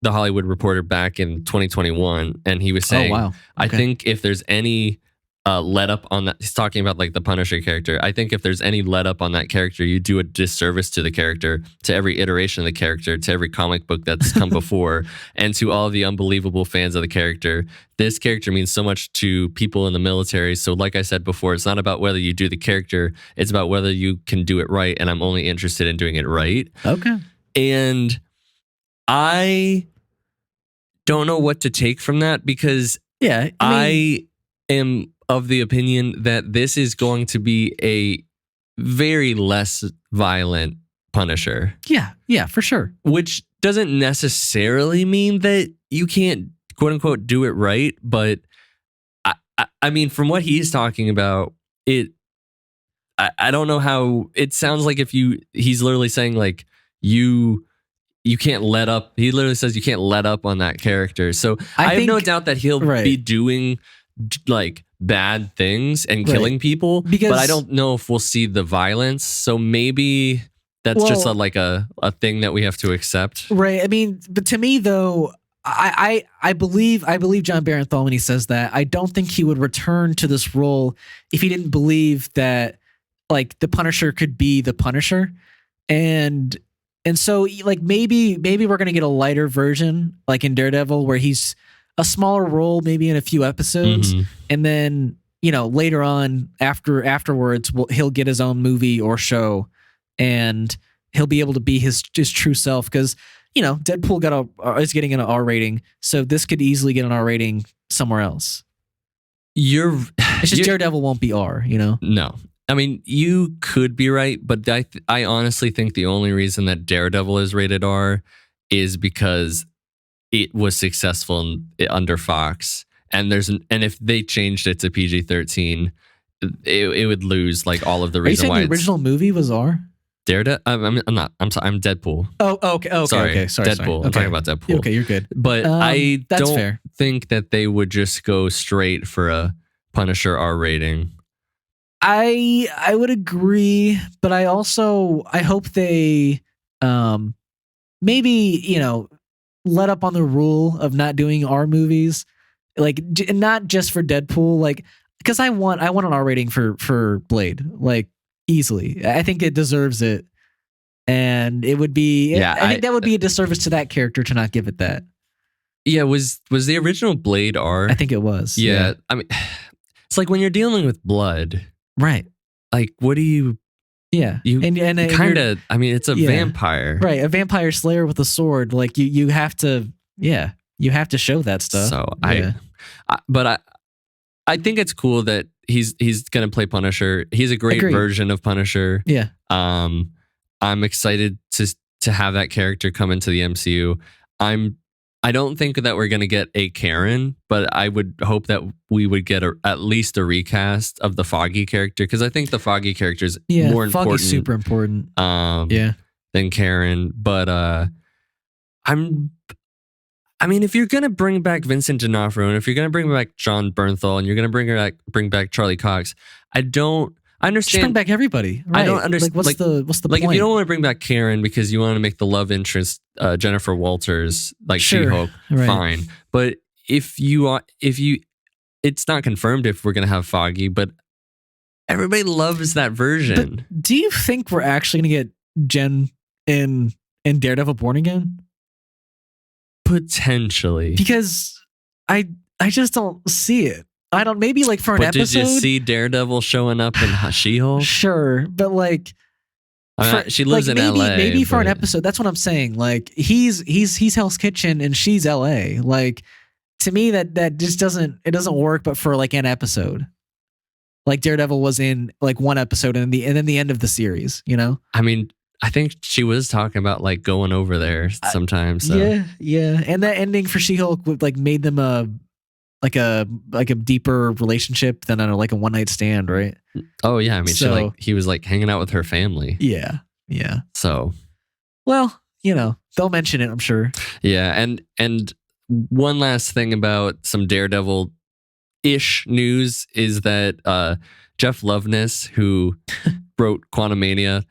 S2: the Hollywood Reporter back in 2021, and he was saying, I think if there's any let up on that, he's talking about like the Punisher character. I think if there's any let up on that character, you do a disservice to the character, to every iteration of the character, to every comic book that's come before, and to all of the unbelievable fans of the character. This character means so much to people in the military. So like I said before, it's not about whether you do the character, it's about whether you can do it right. And I'm only interested in doing it right.
S1: Okay.
S2: And I don't know what to take from that because I am of the opinion that this is going to be a very less violent Punisher.
S1: Yeah, for sure.
S2: Which doesn't necessarily mean that you can't, quote unquote, do it right. But I mean, from what he's talking about, I don't know how it sounds like he's literally saying like you can't let up. He literally says you can't let up on that character. So I have no doubt that he'll be doing like bad things and killing people, but I don't know if we'll see the violence. So maybe that's just a thing that we have to accept.
S1: Right. I mean, but to me though, I believe John Barenthal when he says that. I don't think he would return to this role if he didn't believe that like the Punisher could be the Punisher. And so like maybe we're gonna get a lighter version like in Daredevil where he's a smaller role maybe in a few episodes, and then later on afterwards he'll get his own movie or show, and he'll be able to be his true self because Deadpool is getting an R rating, so this could easily get an R rating somewhere else. It's just Daredevil won't be R,
S2: No. I mean, you could be right, but I honestly think the only reason that Daredevil is rated R is because it was successful under Fox, and if they changed it to PG-13, it would lose like all of the reason why
S1: the original movie was R.
S2: Daredevil. I'm not. I'm sorry. I'm Deadpool.
S1: Oh, okay. Sorry,
S2: Deadpool.
S1: Sorry.
S2: I'm talking about Deadpool.
S1: Okay, you're good.
S2: But I
S1: that's
S2: don't
S1: fair.
S2: think that they would just go straight for a Punisher R rating.
S1: I would agree, but I hope they maybe let up on the rule of not doing R movies, like not just for Deadpool, like because I want an R rating for Blade, like easily. I think it deserves it, and it would be. Yeah, I think that would be a disservice to that character to not give it that.
S2: Yeah, was the original Blade R?
S1: I think it was.
S2: Yeah, I mean, it's like when you're dealing with blood.
S1: Right.
S2: Like, what do you...
S1: Yeah.
S2: You kind of... I mean, it's a vampire.
S1: Right. A vampire slayer with a sword. Like, you have to... Yeah. You have to show that stuff.
S2: So, I think it's cool that he's gonna play Punisher. He's a great
S1: Agreed.
S2: version of Punisher.
S1: Yeah.
S2: I'm excited to have that character come into the MCU. I don't think that we're gonna get a Karen, but I would hope that we would get at least a recast of the Foggy character, because I think the Foggy character is more important.
S1: Foggy's super important.
S2: Than Karen. But I mean, if you're gonna bring back Vincent D'Onofrio, and if you're gonna bring back John Bernthal, and you're gonna bring back Charlie Cox, I understand.
S1: Just bring back everybody. Right.
S2: I don't understand.
S1: Like, what's the point?
S2: If you don't want to bring back Karen because you want to make the love interest Jennifer Walters like She-Hulk, fine. But if it's not confirmed if we're gonna have Foggy, but everybody loves that version.
S1: But do you think we're actually gonna get Jen in Daredevil Born Again?
S2: Potentially,
S1: because I just don't see it. I don't. Maybe like for an episode.
S2: Did you see Daredevil showing up in She-Hulk?
S1: Sure, but like,
S2: she lives in LA.
S1: Maybe for an episode. That's what I'm saying. Like he's Hell's Kitchen and she's LA. Like to me that just doesn't work. But for like an episode, like Daredevil was in like one episode and then the end of the series. You know.
S2: I mean, I think she was talking about like going over there sometimes. So.
S1: Yeah, and that ending for She-Hulk like made them a deeper relationship than like a one night stand, right?
S2: Oh yeah, I mean, he was like hanging out with her family.
S1: Yeah.
S2: So,
S1: well, they'll mention it, I'm sure.
S2: Yeah, and one last thing about some Daredevil-ish news is that Jeff Loveness, who wrote Quantumania.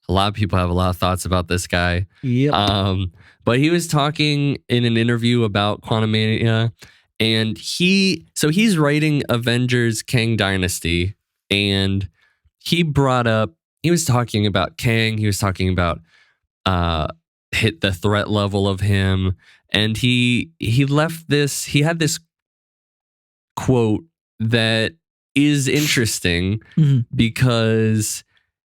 S2: A lot of people have a lot of thoughts about this guy.
S1: Yep.
S2: But he was talking in an interview about Quantumania, and he's writing Avengers Kang Dynasty, and he was talking about Kang, he was talking about hit the threat level of him, and he had this quote that is interesting because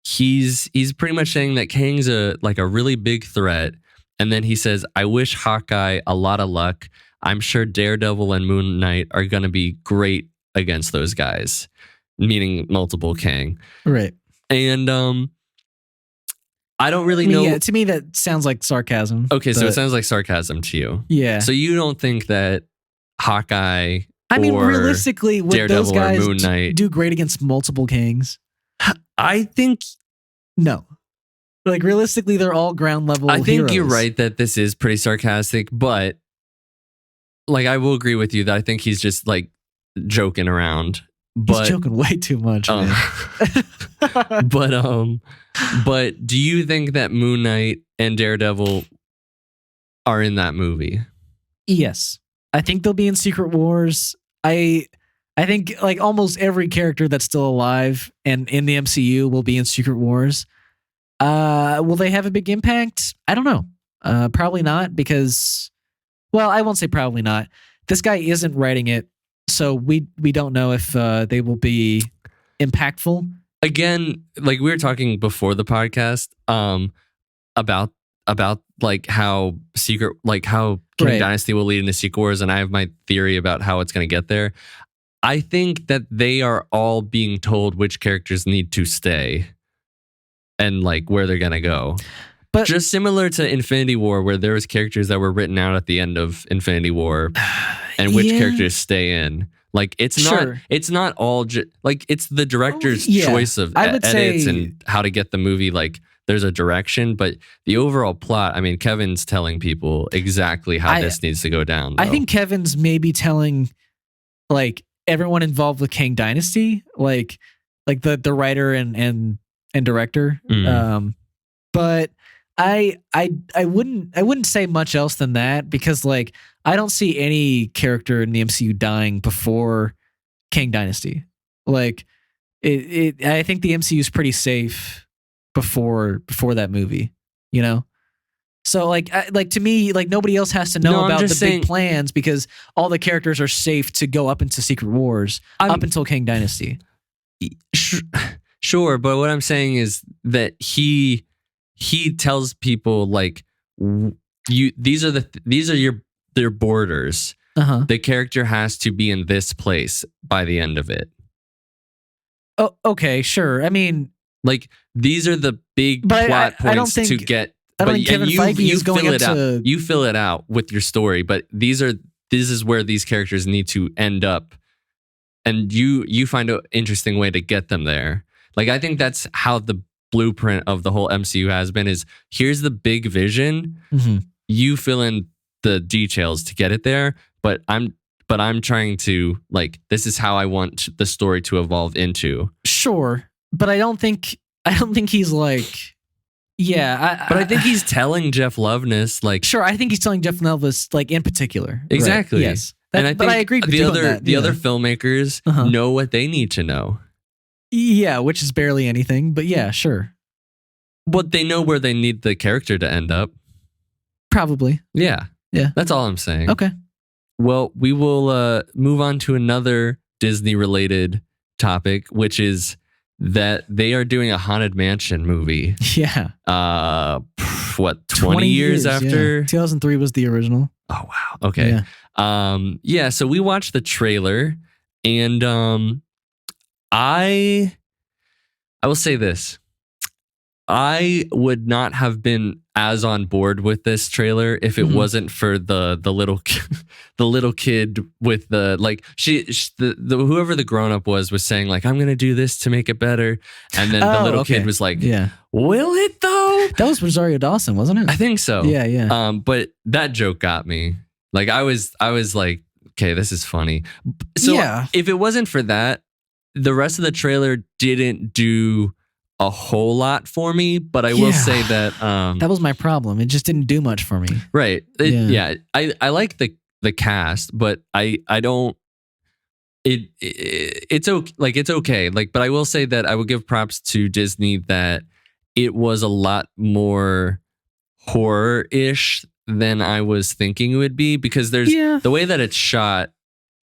S2: he's pretty much saying that Kang's a really big threat. And then he says, I wish Hawkeye a lot of luck. I'm sure Daredevil and Moon Knight are going to be great against those guys, meaning multiple Kang.
S1: Right.
S2: And I don't really know.
S1: Yeah, to me, that sounds like sarcasm.
S2: Okay, so it sounds like sarcasm to you.
S1: Yeah.
S2: So you don't think that Hawkeye
S1: realistically, would
S2: Daredevil
S1: those guys
S2: or Moon Knight
S1: do great against multiple Kangs?
S2: I think
S1: no. Like realistically, they're all ground level.
S2: I think
S1: heroes.
S2: You're right that this is pretty sarcastic, but like I will agree with you that I think he's just like joking around. But
S1: he's joking way too much. Man.
S2: But do you think that Moon Knight and Daredevil are in that movie?
S1: Yes, I think they'll be in Secret Wars. I think like almost every character that's still alive and in the MCU will be in Secret Wars. Will they have a big impact? I don't know. Probably not because, well, I won't say probably not. This guy isn't writing it, so we don't know if they will be impactful.
S2: Again, like we were talking before the podcast, about like how King Dynasty will lead into Secret Wars, and I have my theory about how it's going to get there. I think that they are all being told which characters need to stay and like where they're going to go. But just similar to Infinity War, where there was characters that were written out at the end of Infinity War and which characters stay in. Like it's not all like it's the director's choice of edits and how to get the movie. Like there's a direction, but the overall plot, I mean, Kevin's telling people exactly how this needs to go down. Though.
S1: I think Kevin's maybe telling like everyone involved with Kang Dynasty, like the writer and director. But I wouldn't say much else than that because like I don't see any character in the MCU dying before Kang Dynasty. Like I think the MCU is pretty safe before that movie, you know? So like to me, like nobody else has to know about the big plans because all the characters are safe to go up into Secret Wars up until Kang Dynasty.
S2: Sure, but what I'm saying is that he tells people like these are their borders. the character has to be in this place by the end of it.
S1: Oh, okay, sure. I mean,
S2: like these are the big plot points to get.
S1: I don't think Kevin Feige is going into.
S2: You fill it out with your story, but this is where these characters need to end up, and you find an interesting way to get them there. Like I think that's how the blueprint of the whole MCU has been. Is here's the big vision, you fill in the details to get it there, but I'm trying to like this is how I want the story to evolve into.
S1: Sure, but I don't think he's like. Yeah,
S2: but I think he's telling Jeff Loveness like.
S1: Sure, I think he's telling Jeff Loveness like in particular.
S2: Exactly.
S1: Right? Yes,
S2: and I think
S1: but I agree with
S2: the
S1: you
S2: other
S1: on that.
S2: The other filmmakers know what they need to know.
S1: Yeah, which is barely anything, but yeah, sure.
S2: But they know where they need the character to end up.
S1: Probably.
S2: Yeah. That's all I'm saying.
S1: Okay.
S2: Well, we will move on to another Disney-related topic, which is that they are doing a Haunted Mansion movie.
S1: Yeah.
S2: 20 years after?
S1: Yeah. 2003 was the original.
S2: Oh, wow. Okay. Yeah. So we watched the trailer, and I will say this. I would not have been as on board with this trailer if it wasn't for the little the little kid with the like the whoever the grown up was saying like I'm gonna do this to make it better, and then the little kid was like, will it though?
S1: That was Rosario Dawson, wasn't it?
S2: I think so.
S1: Yeah.
S2: But that joke got me. Like I was like, okay, this is funny. So if it wasn't for that, the rest of the trailer didn't do a whole lot for me, but I will say that
S1: that was my problem. It just didn't do much for me.
S2: Right. I like the cast, but I don't. It's okay. Like it's okay. Like, but I will say that I will give props to Disney that it was a lot more horror-ish than I was thinking it would be, because there's the way that it's shot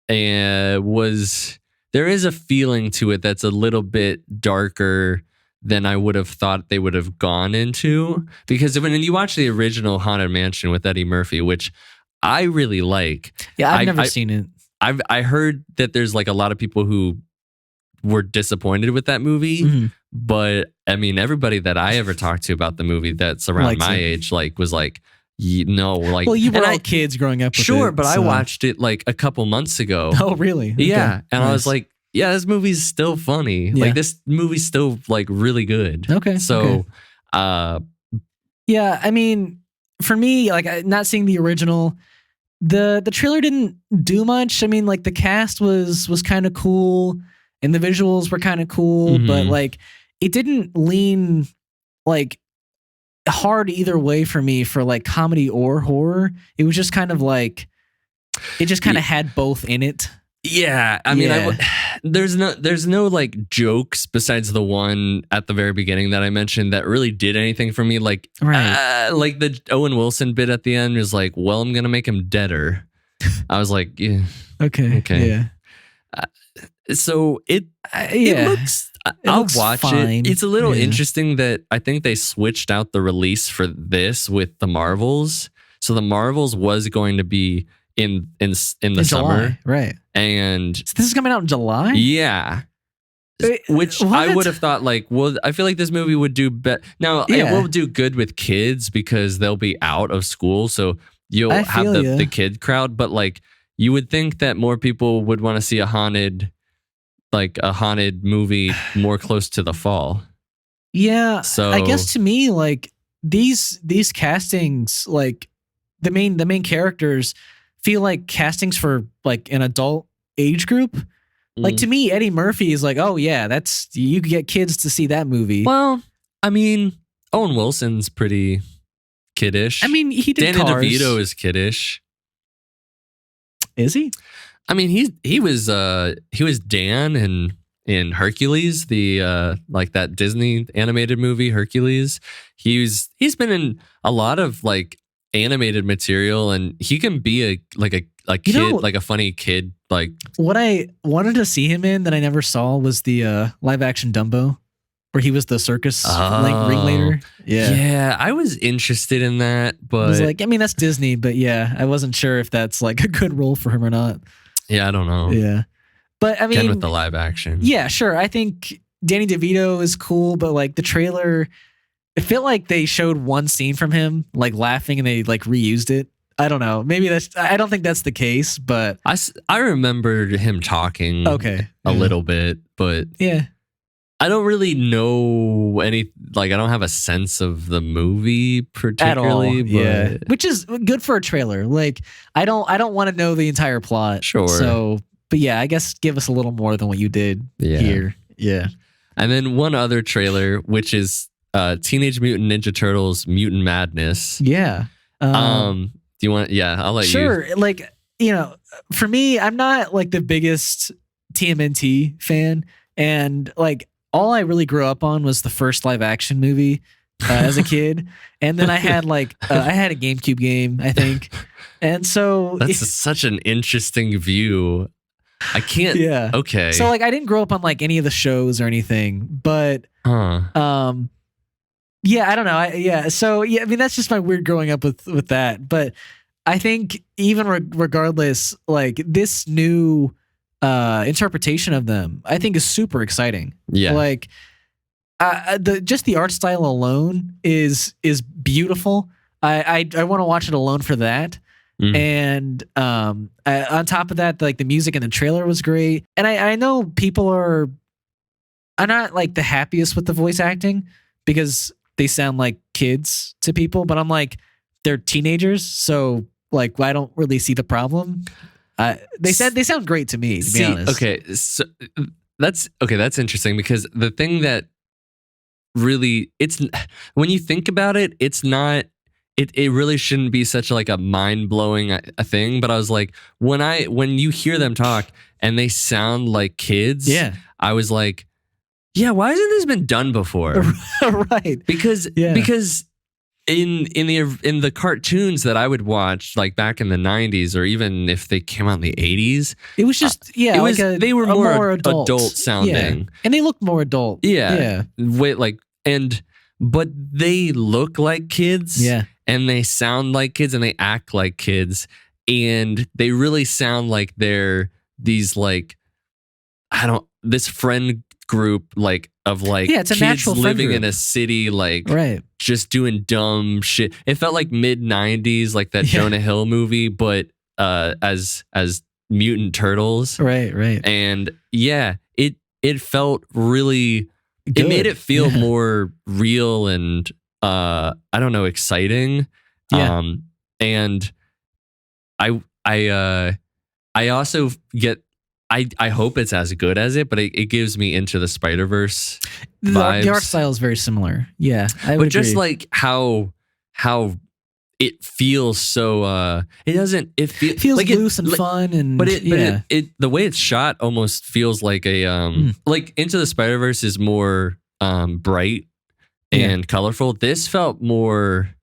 S2: was there is a feeling to it that's a little bit darker than I would have thought they would have gone into. Because when you watch the original Haunted Mansion with Eddie Murphy, which I really like.
S1: Yeah, I've never seen it.
S2: I heard that there's like a lot of people who were disappointed with that movie. But I mean, everybody that I ever talked to about the movie that's around my age, like was like, no, like.
S1: Well, you were all kids growing up with it.
S2: But I watched it like a couple months ago.
S1: Oh, really? Okay.
S2: Yeah. And I was like, yeah, this movie's still funny.
S1: Yeah.
S2: Like this movie's still like really good.
S1: Okay.
S2: So,
S1: yeah, I mean, for me, like not seeing the original, the trailer didn't do much. I mean, like the cast was kind of cool and the visuals were kind of cool, but like it didn't lean like hard either way for me for like comedy or horror. It was just kind of like it just kind of had both in it.
S2: Yeah, I mean, there's no like jokes besides the one at the very beginning that I mentioned that really did anything for me. Like, like the Owen Wilson bit at the end was like, "Well, I'm gonna make him deader." I was like, "Yeah,
S1: okay, yeah."
S2: So it looks. I'll watch
S1: fine.
S2: it. It's a little interesting that I think they switched out the release for this with the Marvels. So the Marvels was going to be in the summer,
S1: July, right?
S2: And
S1: so this is coming out in July.
S2: Yeah, which I would have thought like, well, I feel like this movie would do better. Now it will do good with kids because they'll be out of school, so you'll have the kid crowd. But like, you would think that more people would want to see a haunted movie more close to the fall.
S1: Yeah,
S2: so
S1: I guess to me, like these castings, like the main characters feel like castings for like an adult age group. Like to me, Eddie Murphy is like, oh yeah, that's you could get kids to see that movie.
S2: Well, I mean, Owen Wilson's pretty kiddish.
S1: I mean, he did
S2: Danny
S1: Cars.
S2: DeVito is kiddish.
S1: Is he?
S2: I mean, he was Dan in Hercules, the like that Disney animated movie Hercules. He's been in a lot of like animated material, and he can be a kid, like a funny kid. Like
S1: what I wanted to see him in that I never saw was the live action Dumbo. where he was the circus ringleader.
S2: Yeah, I was interested in that, but
S1: I was like, I mean, that's Disney, but yeah, I wasn't sure if that's like a good role for him or not.
S2: Yeah, I don't know.
S1: Yeah, but I mean,
S2: again with the live action.
S1: Yeah, sure. I think Danny DeVito is cool, but like the trailer, it felt like they showed one scene from him like laughing and they like reused it. I don't know. Maybe I don't think that's the case, but
S2: I remember him talking a little bit, but
S1: yeah.
S2: I don't really know I don't have a sense of the movie particularly.
S1: At all.
S2: But
S1: which is good for a trailer. Like I don't want to know the entire plot.
S2: Sure.
S1: So, but yeah, I guess give us a little more than what you did here. Yeah.
S2: And then one other trailer, which is Teenage Mutant Ninja Turtles Mutant Madness.
S1: Yeah.
S2: Do you want? Yeah, I'll let you.
S1: Sure. Like, for me, I'm not like the biggest TMNT fan, and like all I really grew up on was the first live action movie as a kid, and then I had I had a GameCube game, I think, and so
S2: that's such an interesting view. I can't.
S1: Yeah.
S2: Okay.
S1: So like I didn't grow up on like any of the shows or anything, but yeah, I don't know. So yeah, I mean that's just my weird growing up with that. But I think even regardless, like this new interpretation of them, I think is super exciting.
S2: Yeah.
S1: Like the art style alone is beautiful. I want to watch it alone for that. Mm. And on top of that, like the music in the trailer was great. And I know people are not like the happiest with the voice acting because they sound like kids to people, but I'm like, they're teenagers, so like I don't really see the problem. They sound great to me, to be honest.
S2: Okay, so that's interesting because the thing that really when you think about it, it's not. It really shouldn't be such like a mind-blowing thing, but I was like, when you hear them talk and they sound like kids, I was like, yeah, why hasn't this been done before?
S1: Right.
S2: Because in the cartoons that I would watch like back in the 90s or even if they came out in the 80s,
S1: it was just
S2: they were more adult sounding.
S1: Yeah. And they looked more adult.
S2: Yeah. But they look like kids.
S1: Yeah.
S2: And they sound like kids and they act like kids. And they really sound like they're these like, this friend group of it's kids living in a city, like just doing dumb shit. It felt like mid 90s, like that Jonah Hill movie, but as mutant turtles.
S1: Right.
S2: And yeah, it felt really good. It made it feel more real and exciting.
S1: Yeah.
S2: And I also get I hope it's as good as it, but it gives me Into the Spider-Verse vibes.
S1: The art style is very similar. Yeah, I would
S2: but just
S1: agree.
S2: like how it feels so it
S1: feels
S2: like
S1: loose and fun and
S2: but the way it's shot almost feels like a like Into the Spider-Verse is more bright and colorful. This felt more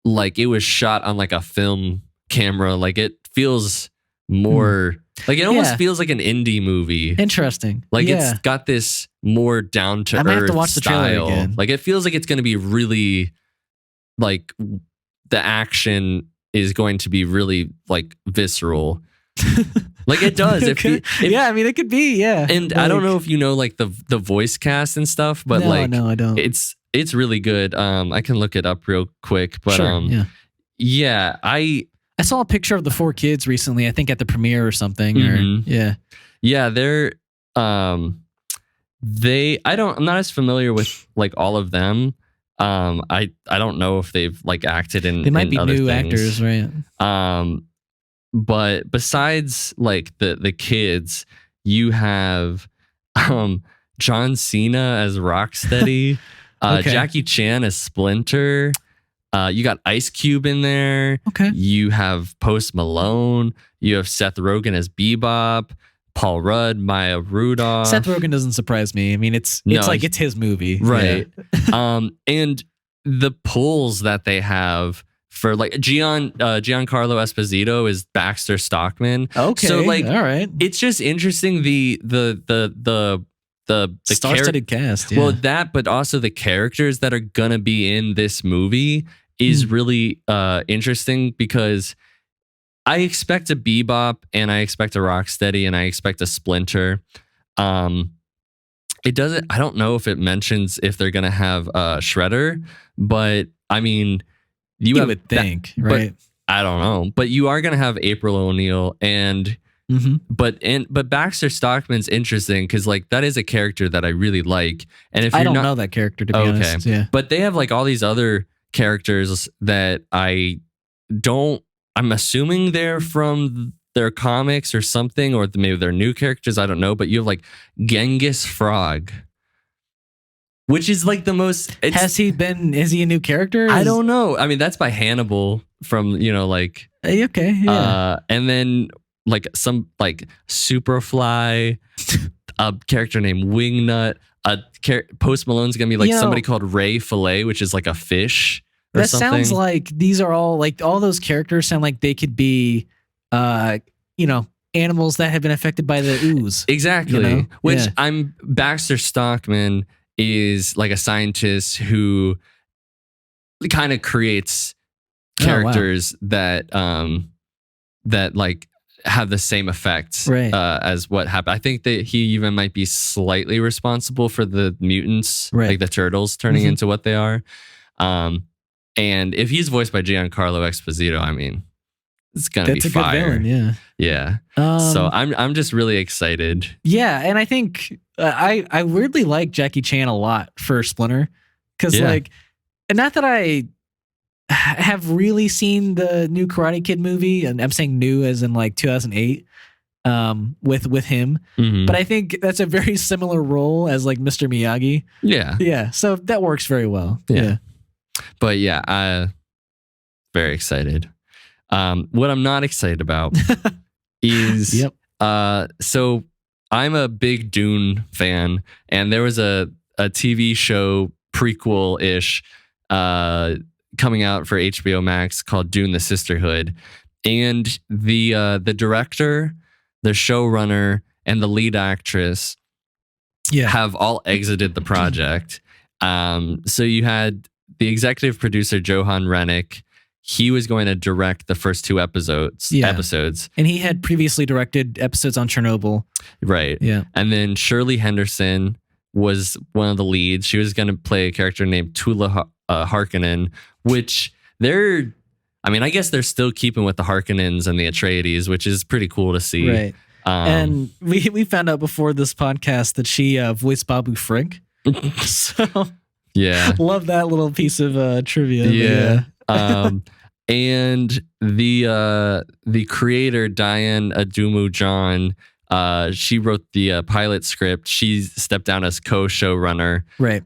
S2: like it was shot on like a film camera. Like it feels more like it almost feels like an indie movie.
S1: Interesting.
S2: Like it's got this more down to earth
S1: have to watch the trailer again.
S2: Like it feels like it's going to be really like the action is going to be really like visceral. Like it does.
S1: I mean it could be. Yeah.
S2: And I don't know if you know like the voice cast and stuff, but
S1: no, I don't.
S2: It's really good. I can look it up real quick, but
S1: sure,
S2: I
S1: saw a picture of the 4 kids recently, I think at the premiere or something.
S2: Yeah, they're I'm not as familiar with like all of them. I don't know if they've like acted in.
S1: They might be
S2: other
S1: new
S2: things.
S1: actors, right?
S2: But besides like the kids, you have John Cena as Rocksteady, Jackie Chan as Splinter. You got Ice Cube in there.
S1: Okay.
S2: You have Post Malone. You have Seth Rogen as Bebop. Paul Rudd, Maya Rudolph.
S1: Seth Rogen doesn't surprise me. I mean, it's his movie,
S2: right? Yeah. And the pulls that they have for like Giancarlo Esposito is Baxter Stockman.
S1: Okay,
S2: so like,
S1: all right.
S2: It's just interesting the the
S1: star-studded cast. Yeah.
S2: Well, that, but also the characters that are gonna be in this movie is really interesting, because I expect a Bebop and I expect a Rocksteady and I expect a Splinter. It doesn't. I don't know if it mentions if they're gonna have Shredder, but I mean, you
S1: would think, right?
S2: But I don't know. But you are gonna have April O'Neil and. But Baxter Stockman's interesting because like that is a character that I really like, and if
S1: I don't know that character to be honest, yeah.
S2: But they have like all these other characters that I'm assuming they're from their comics or something, or maybe they're new characters. I don't know, but you have like Genghis Frog, which is like the most.
S1: Is he a new character?
S2: I don't know. I mean, that's by Hannibal from okay,
S1: yeah.
S2: And then. Like some like Superfly, a character named Wingnut. Post Malone's gonna be like somebody called Ray Fillet, which is like a fish. Or
S1: that
S2: something.
S1: Sounds like these are all like all those characters sound like they could be, animals that have been affected by the ooze.
S2: Exactly. Which Baxter Stockman is like a scientist who kind of creates characters that like. Have the same effects as what happened. I think that he even might be slightly responsible for the mutants, like the turtles turning into what they are. And if he's voiced by Giancarlo Esposito, I mean, it's gonna be fire.
S1: Good villain,
S2: yeah. So I'm just really excited.
S1: Yeah, and I think I weirdly like Jackie Chan a lot for Splinter, because like, and not that I have really seen the new Karate Kid movie, and I'm saying new as in like 2008 with him, but I think that's a very similar role as like Mr. Miyagi. Yeah, so that works very well.
S2: But very excited. What I'm not excited about is so I'm a big Dune fan, and there was a TV show prequel-ish coming out for HBO Max called Dune: The Sisterhood, and the director, the showrunner, and the lead actress have all exited the project. So you had the executive producer Johan Rennick. He was going to direct the first two episodes,
S1: and he had previously directed episodes on Chernobyl,
S2: right? Yeah, and then Shirley Henderson was one of the leads. She was going to play a character named Tula Harkonnen, which I guess they're still keeping with the Harkonnens and the Atreides, which is pretty cool to see.
S1: Right. And we found out before this podcast that she voiced Babu Frick. So love that little piece of trivia.
S2: And the creator Diane Adumu John, she wrote the pilot script. She stepped down as co-showrunner.
S1: Right.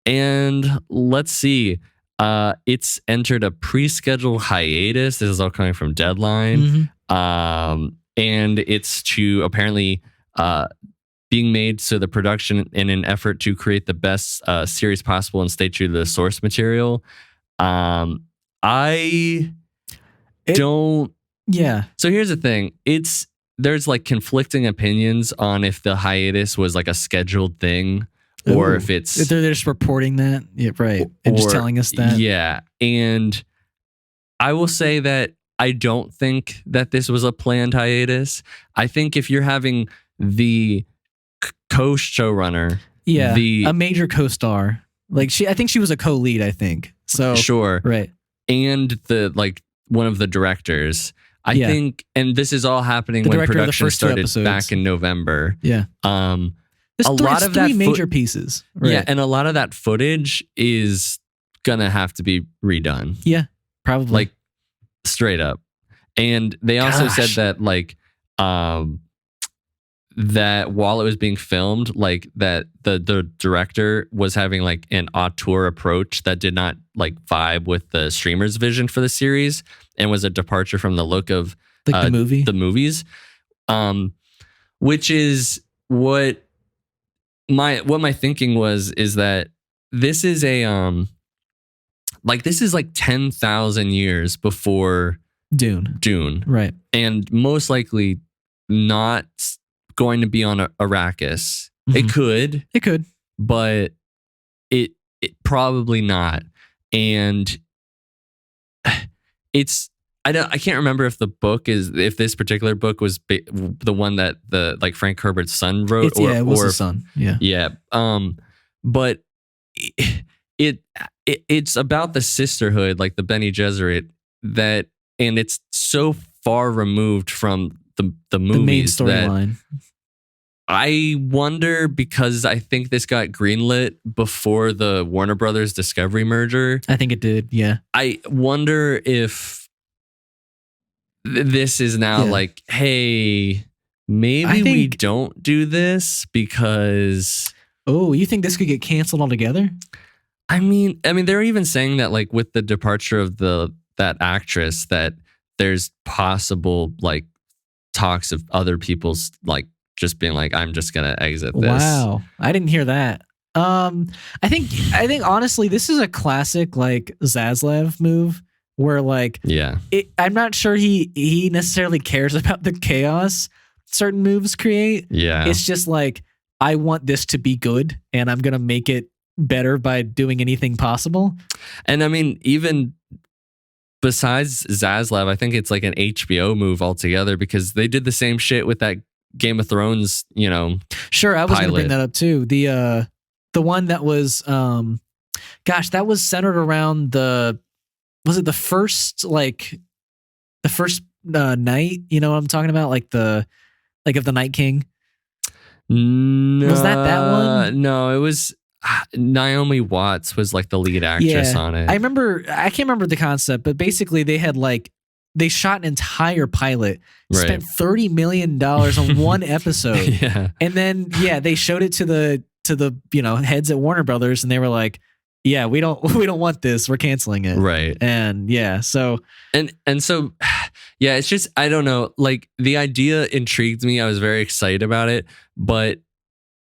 S2: And let's see. It's entered a pre-scheduled hiatus. This is all coming from Deadline. And it's to apparently being made so the production in an effort to create the best series possible and stay true to the source material. So here's the thing. There's like conflicting opinions on if the hiatus was like a scheduled thing. Or if they're just
S1: reporting that, and just telling us that.
S2: Yeah, and I will say that I don't think that this was a planned hiatus. I think if you're having the co-showrunner,
S1: a major co-star, like I think she was a co-lead. I think so.
S2: Sure,
S1: right,
S2: and the like one of the directors. I think, and this is all happening when production started back in November.
S1: Yeah.
S2: A lot of
S1: three major pieces. Right.
S2: Yeah, and a lot of that footage is gonna have to be redone.
S1: Yeah, probably.
S2: Like straight up. And they also said that like that while it was being filmed, like that the director was having like an auteur approach that did not like vibe with the streamer's vision for the series and was a departure from the look of
S1: like the movies.
S2: Which is what my thinking is that this is this is like 10,000 years before
S1: Dune.
S2: Dune.
S1: Right.
S2: And most likely not going to be on Arrakis.
S1: Mhm.
S2: It could, but it probably not. And I can't remember if if this particular book was the one that the Frank Herbert's son wrote,
S1: it was his son.
S2: Yeah. But it's about the sisterhood, like the Bene Gesserit, and it's so far removed from the movies,
S1: the main storyline.
S2: I wonder, because I think this got greenlit before the Warner Brothers Discovery merger.
S1: I think it did. Yeah.
S2: I wonder if this is now like, hey, maybe we don't do this because.
S1: Oh, you think this could get canceled altogether?
S2: I mean, they're even saying that, like, with the departure of that actress, that there's possible like talks of other people's like just being like, I'm just gonna exit this.
S1: Wow, I didn't hear that. I think honestly, this is a classic like Zaslav move where like, I'm not sure he necessarily cares about the chaos certain moves create.
S2: Yeah,
S1: it's just like, I want this to be good, and I'm gonna make it better by doing anything possible.
S2: And I mean, even besides Zaslav, I think it's like an HBO move altogether, because they did the same shit with that Game of Thrones,
S1: Sure, I was going to bring that up too. The one that was, that was centered around was it the first night? You know what I'm talking about? Like of the Night King.
S2: No,
S1: was that one?
S2: No, it was Naomi Watts was like the lead actress on it.
S1: I can't remember the concept, but basically they shot an entire pilot, spent $30 million on one episode. And then, they showed it to the heads at Warner Brothers, and they were like, yeah, we don't want this. We're canceling it.
S2: Right.
S1: And so
S2: it's just, I don't know, like the idea intrigued me. I was very excited about it, but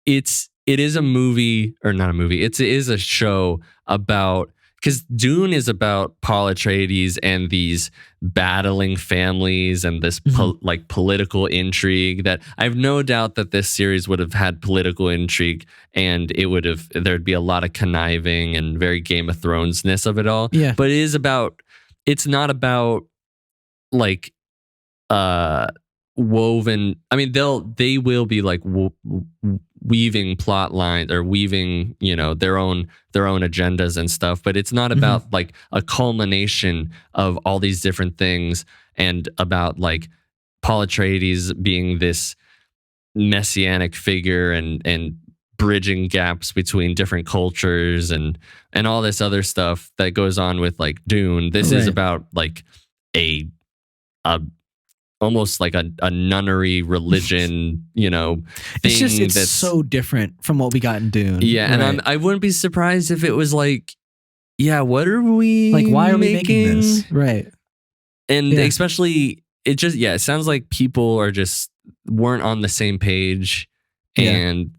S2: it is a movie, or not a movie. It is a show about, because Dune is about Paul Atreides and these battling families and this political intrigue, that I have no doubt that this series would have had political intrigue, and there'd be a lot of conniving and very Game of Thrones-ness of it all.
S1: Yeah.
S2: But it's not about like woven. I mean, they will be like weaving plot lines or weaving, their own agendas and stuff, but it's not about like a culmination of all these different things, and about like Paul Atreides being this messianic figure and bridging gaps between different cultures and all this other stuff that goes on with like Dune. This is about like a almost like a nunnery religion, thing.
S1: It's so different from what we got in Dune.
S2: Yeah, right. And I wouldn't be surprised if it was like, what are we
S1: like? Why are we making this? Right.
S2: And especially, it sounds like people weren't on the same page, and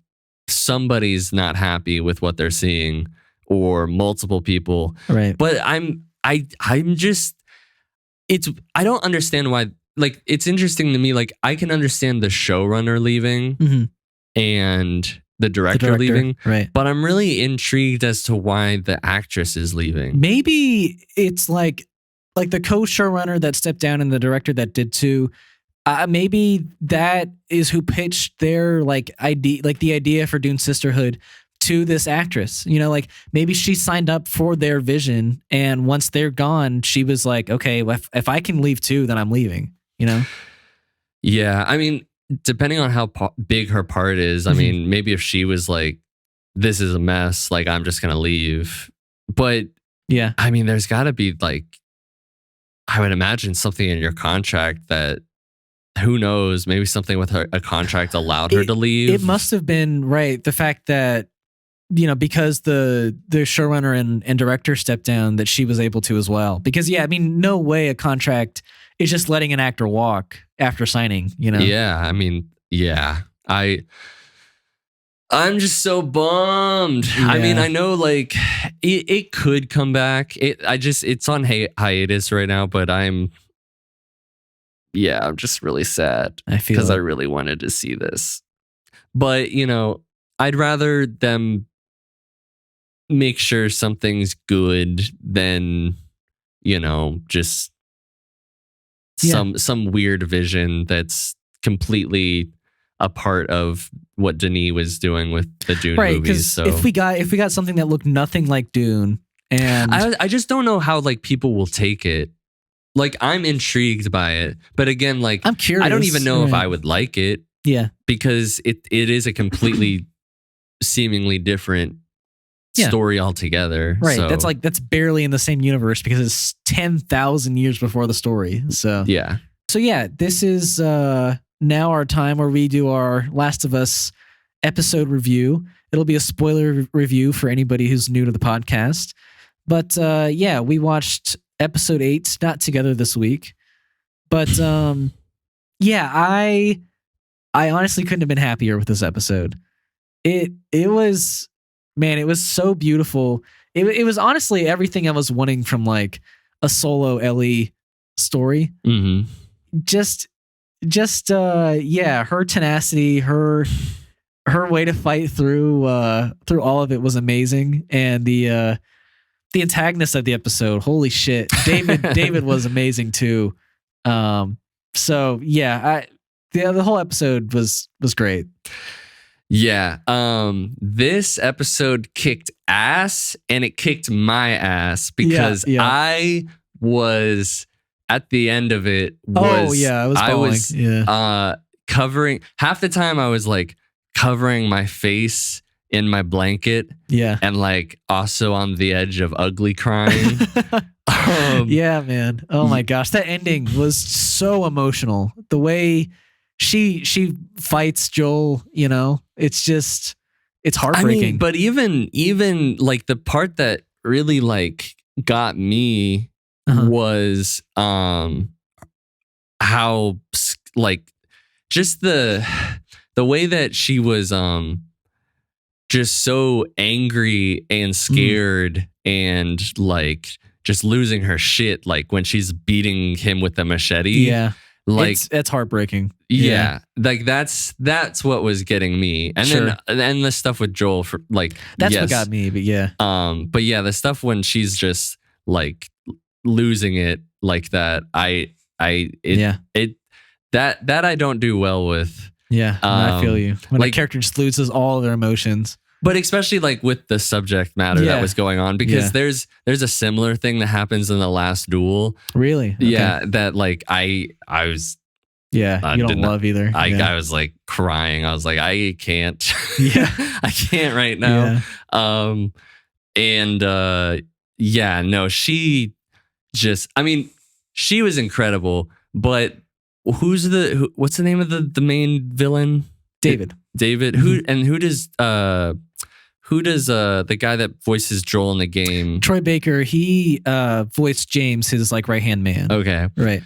S2: somebody's not happy with what they're seeing, or multiple people.
S1: Right.
S2: But I'm just, I don't understand why. Like, it's interesting to me. Like, I can understand the showrunner leaving and the director leaving,
S1: right?
S2: But I'm really intrigued as to why the actress is leaving.
S1: Maybe it's like the co-showrunner that stepped down and the director that did too. Maybe that is who pitched their the idea for Dune Sisterhood to this actress. Like maybe she signed up for their vision, and once they're gone, she was like, okay, well, if I can leave too, then I'm leaving.
S2: Yeah, I mean, depending on how big her part is, I mean, maybe if she was like, this is a mess, like, I'm just gonna leave. But
S1: yeah,
S2: I mean, there's got to be like, I would imagine something in your contract that, who knows, maybe something with a contract allowed her to leave.
S1: It must have been, right, the fact that, because the showrunner and director stepped down, that she was able to as well. Because I mean, no way a contract is just letting an actor walk after signing,
S2: Yeah, I mean, I'm just so bummed. Yeah. I mean, I know like it could come back. It's on hiatus right now, but I'm just really sad,
S1: I feel
S2: because I really wanted to see this. But, I'd rather them make sure something's good than, just some weird vision that's completely a part of what Denis was doing with the Dune movies. So
S1: if we got something that looked nothing like Dune, and
S2: I just don't know how like people will take it. Like, I'm intrigued by it, but again, like,
S1: I'm curious.
S2: I don't even know if I would like it.
S1: Yeah,
S2: because it is a completely seemingly different story altogether.
S1: Right.
S2: So,
S1: that's barely in the same universe because it's 10,000 years before the story. So
S2: yeah.
S1: So yeah, this is now our time where we do our Last of Us episode review. It'll be a spoiler review for anybody who's new to the podcast. But yeah, we watched episode 8, not together this week. But yeah, I honestly couldn't have been happier with this episode. It was, man, it was so beautiful. It was honestly everything I was wanting from like a solo Ellie story.
S2: Mm-hmm.
S1: Just yeah, her tenacity, her way to fight through all of it was amazing. And the antagonist of the episode, holy shit, David was amazing too. So yeah, the whole episode was great.
S2: Yeah. This episode kicked ass, and it kicked my ass because I was at the end of it.
S1: I was
S2: covering half the time. I was like covering my face in my blanket.
S1: Yeah.
S2: And like also on the edge of ugly crying.
S1: Yeah, man. Oh my gosh. That ending was so emotional. The way she fights Joel, it's heartbreaking.
S2: I mean, but even like the part that really like got me was how like just the way that she was just so angry and scared and like just losing her shit, like when she's beating him with the machete.
S1: Yeah.
S2: Like
S1: it's heartbreaking.
S2: Yeah. Like that's what was getting me. And then the stuff with Joel for like
S1: that's what got me, but yeah.
S2: But yeah, the stuff when she's just like losing it like that, that I don't do well with.
S1: Yeah, I feel you. When
S2: like,
S1: a character just loses all of their emotions.
S2: But especially like with the subject matter that was going on, because there's a similar thing that happens in the last duel.
S1: Really? Okay.
S2: Yeah, that like I was.
S1: Yeah, you don't love either.
S2: I was like crying. I was like, I can't.
S1: Yeah,
S2: I can't right now. Yeah. No, she just. I mean, she was incredible. But what's the name of the main villain?
S1: David.
S2: Mm-hmm. Who does the guy that voices Joel in the game?
S1: Troy Baker. He voiced James, his like right hand man.
S2: Okay,
S1: right.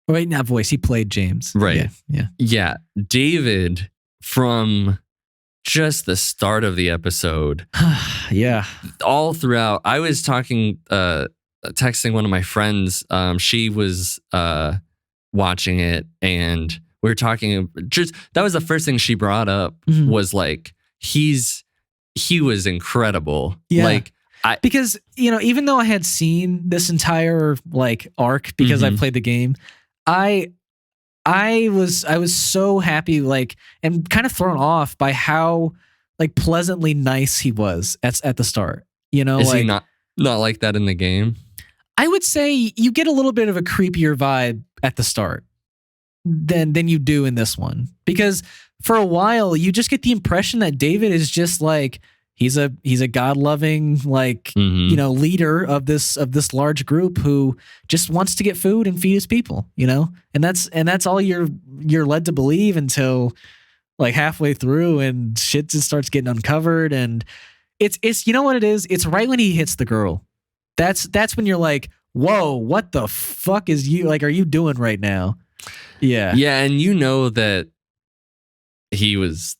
S1: Wait, not voice. He played James.
S2: Right.
S1: Yeah.
S2: David from just the start of the episode.
S1: Yeah.
S2: All throughout, I was texting one of my friends. She was watching it, and we were talking. Just that was the first thing she brought up was like he was incredible.
S1: Yeah.
S2: Like
S1: because even though I had seen this entire like arc because I played the game, I was so happy like and kind of thrown off by how like pleasantly nice he was at the start.
S2: Is he not like that in the game?
S1: I would say you get a little bit of a creepier vibe at the start than you do in this one, because for a while you just get the impression that David is just like he's a God-loving like leader of this large group who just wants to get food and feed his people, and that's all you're led to believe until like halfway through and shit just starts getting uncovered. And it's you know what it is? It's right when he hits the girl. That's when you're like, whoa, what the fuck are you doing right now? Yeah.
S2: Yeah, and that he was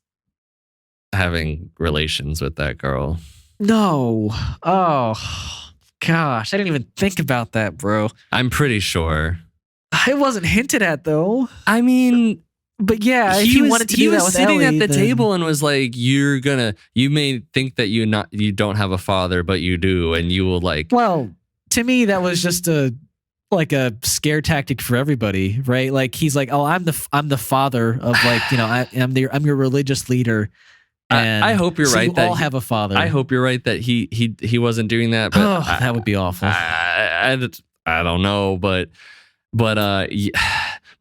S2: having relations with that girl.
S1: No. Oh, gosh. I didn't even think about that, bro.
S2: I'm pretty sure.
S1: It wasn't hinted at, though.
S2: I mean,
S1: But yeah, if he wanted to do that with
S2: sitting
S1: Ellie,
S2: at the
S1: then...
S2: table and was like, you may think that you don't have a father, but you do, and you will like.
S1: Well, to me, that was just a scare tactic for everybody, right? Like he's like, oh, I'm the father of like, I'm your religious leader. And
S2: I hope you're right.
S1: You all have a father.
S2: I hope you're right that he wasn't doing that. But
S1: that would be awful.
S2: I don't know, but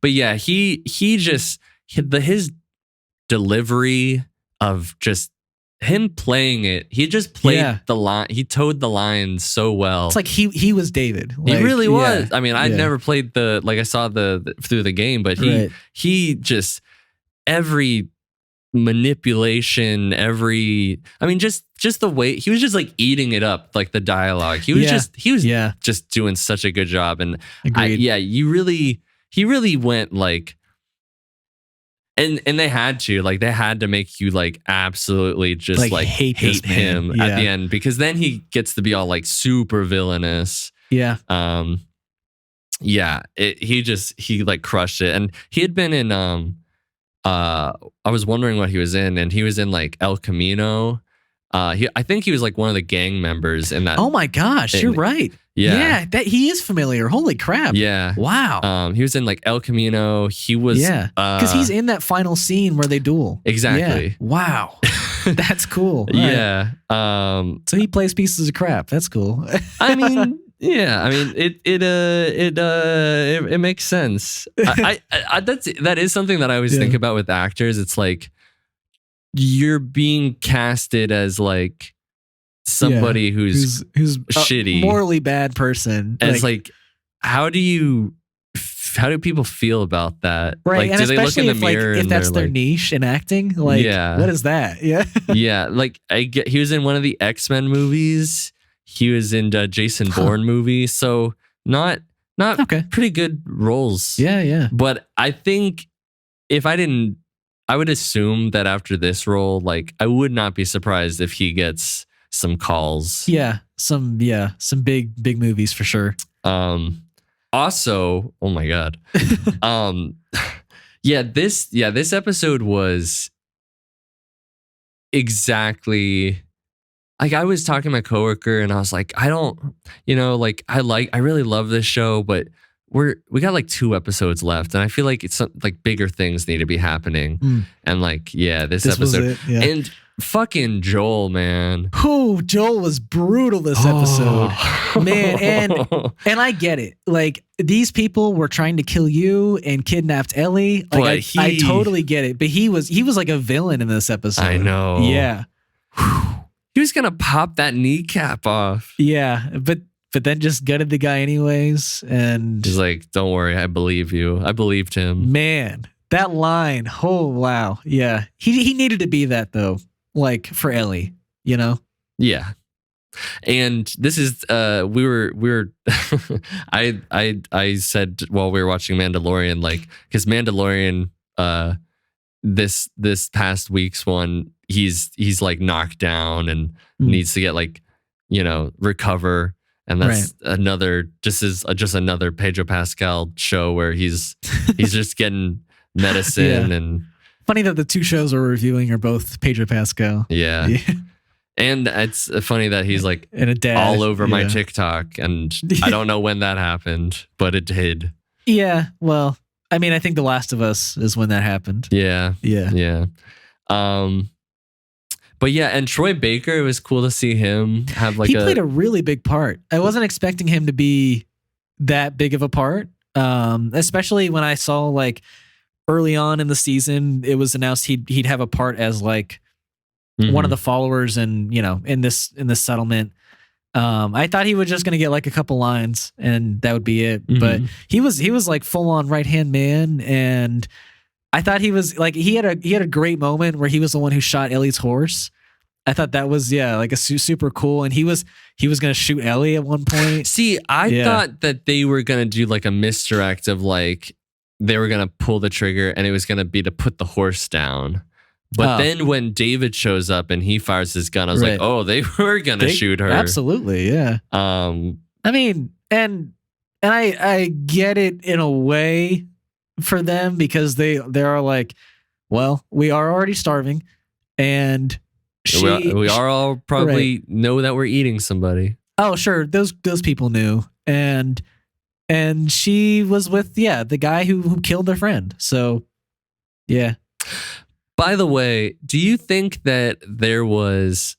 S2: yeah, his delivery of just him playing it, he just played the line. He towed the line so well.
S1: It's like he was David. Like,
S2: he really was. I mean, I never played I saw through the game, but he just every manipulation, just the way he was just like eating it up, like the dialogue. He was just doing such a good job. And he really went like. And they had to make you like absolutely just like hate him at the end, because then he gets to be all like super villainous.
S1: Yeah.
S2: He like crushed it. And he had been in I was wondering what he was in, and he was in like El Camino. I think he was like one of the gang members in that.
S1: Oh my gosh, you're right. Yeah, that he is familiar. Holy crap.
S2: Yeah.
S1: Wow.
S2: He was in like El Camino. He was
S1: because he's in that final scene where they duel.
S2: Exactly.
S1: Yeah. Wow. That's cool.
S2: Yeah.
S1: So he plays pieces of crap. That's cool.
S2: I mean, yeah. I mean, it makes sense. That is something that I always think about with actors. It's like you're being casted as like somebody who's shitty,
S1: morally bad person.
S2: As like how do people feel about that?
S1: Right.
S2: Like,
S1: and
S2: do they look in the mirror
S1: if that's their niche in acting? Like, what is that? Yeah.
S2: Yeah. Like he was in one of the X-Men movies. He was in a Jason Bourne movie. So not pretty good roles.
S1: Yeah.
S2: But I think I would assume that after this role, like I would not be surprised if he gets some calls.
S1: Yeah. Some big movies for sure.
S2: Also, oh my God. This episode was exactly like I was talking to my coworker and I was like, I really love this show, but we got like 2 episodes left, and I feel like it's like bigger things need to be happening. And like, this episode and fucking Joel, man.
S1: Joel was brutal this episode, man. And I get it. Like these people were trying to kill you and kidnapped Ellie. Like I totally get it. But he was like a villain in this episode.
S2: I know.
S1: Yeah.
S2: He was gonna pop that kneecap off.
S1: Yeah, but then just gutted the guy anyways. And
S2: he's like, don't worry, I believe you. I believed him.
S1: Man, that line. Oh, wow. Yeah. He needed to be that though. Like for Ellie,
S2: Yeah. And this is we were I said while we were watching Mandalorian, like, because Mandalorian this past week's one, he's like knocked down and needs to get like, recover. And that's another another Pedro Pascal show where he's just getting medicine. And
S1: funny that the 2 shows we're reviewing are both Pedro Pascal.
S2: Yeah. And it's funny that he's like
S1: and a dad,
S2: all over my TikTok, and I don't know when that happened, but it did.
S1: Yeah. Well, I mean, I think The Last of Us is when that happened.
S2: Yeah. But yeah, and Troy Baker, it was cool to see him have like
S1: he played a really big part. I wasn't expecting him to be that big of a part. Especially when I saw like early on in the season, it was announced he'd have a part as like one of the followers and in this settlement. I thought he was just gonna get like a couple lines and that would be it. But he was like full on right hand man, and I thought he was like he had a great moment where he was the one who shot Ellie's horse. I thought that was like a super cool, and he was gonna shoot Ellie at one point.
S2: See, I thought that they were gonna do like a misdirect of like they were gonna pull the trigger and it was gonna be to put the horse down. But then when David shows up and he fires his gun, I was like, oh, they were gonna shoot her.
S1: Absolutely, yeah. I mean, and I get it in a way for them because they are like, well, we are already starving, and
S2: we are all probably know that we're eating somebody.
S1: Oh, sure, those people knew, and she was with the guy who killed their friend. So, yeah.
S2: By the way, do you think that there was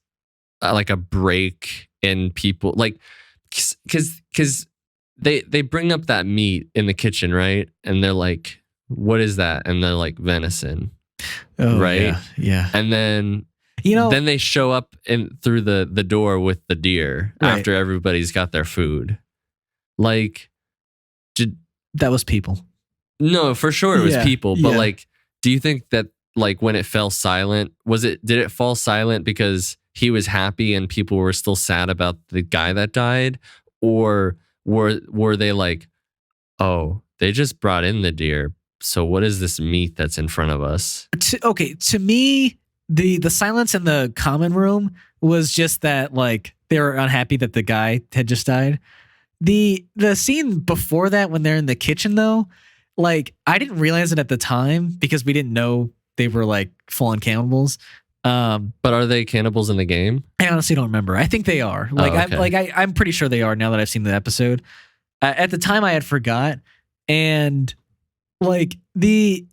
S2: like a break in people, like, because they bring up that meat in the kitchen, right? And they're like, "What is that?" And they're like, "Venison."
S1: Oh,
S2: right?
S1: Yeah.
S2: And then then they show up through the door with the deer after everybody's got their food. Like,
S1: that was people.
S2: No, for sure it was people. But like, do you think that like when it fell silent, did it fall silent because he was happy and people were still sad about the guy that died? Or were they like, oh, they just brought in the deer, so what is this meat that's in front of us?
S1: To me, the silence in the common room was just that like they were unhappy that the guy had just died. The scene before that when they're in the kitchen though, like I didn't realize it at the time because we didn't know they were like full-on cannibals.
S2: But are they cannibals in the game?
S1: I honestly don't remember. I think they are. Like,
S2: okay.
S1: I'm pretty sure they are now that I've seen the episode. At the time, I had forgot, and like the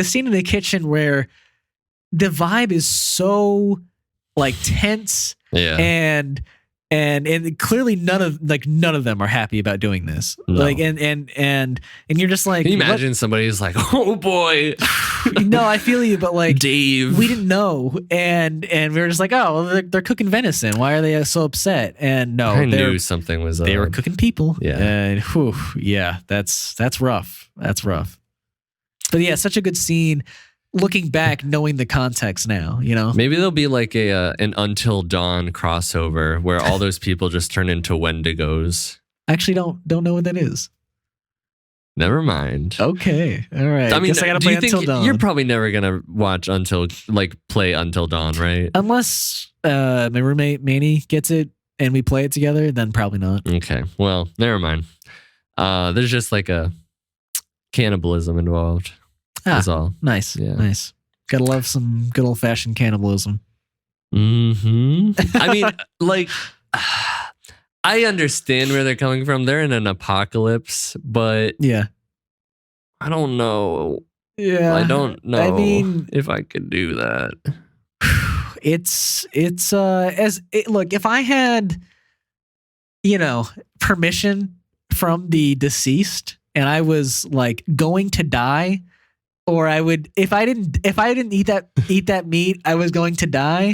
S1: scene in the kitchen where the vibe is so like tense, and clearly none of them are happy about doing this.
S2: No.
S1: Like and you're just like,
S2: can you imagine somebody's like, oh boy.
S1: No, I feel you, but like
S2: Dave,
S1: we didn't know, and we were just like, oh, they're cooking venison. Why are they so upset? And no,
S2: I knew something was.
S1: They were cooking people.
S2: Yeah,
S1: and that's rough. That's rough. But yeah, such a good scene. Looking back, knowing the context now,
S2: maybe there'll be like an Until Dawn crossover where all those people just turn into Wendigos.
S1: Actually, don't know what that is.
S2: Never mind.
S1: Okay, all right.
S2: I mean,
S1: guess I gotta play Until Dawn.
S2: You're probably never gonna play Until Dawn, right?
S1: Unless my roommate Manny gets it and we play it together, then probably not.
S2: Okay, well, never mind. There's just like a cannibalism involved. That's all.
S1: Nice.
S2: Yeah.
S1: Nice. Gotta love some good old fashioned cannibalism.
S2: Mm-hmm. I mean, like, I understand where they're coming from. They're in an apocalypse, but
S1: yeah,
S2: I don't know.
S1: Yeah,
S2: I don't know.
S1: I mean,
S2: if I could do that.
S1: Look, if I had, permission from the deceased and I was like going to die, or I would, if I didn't eat that meat, I was going to die,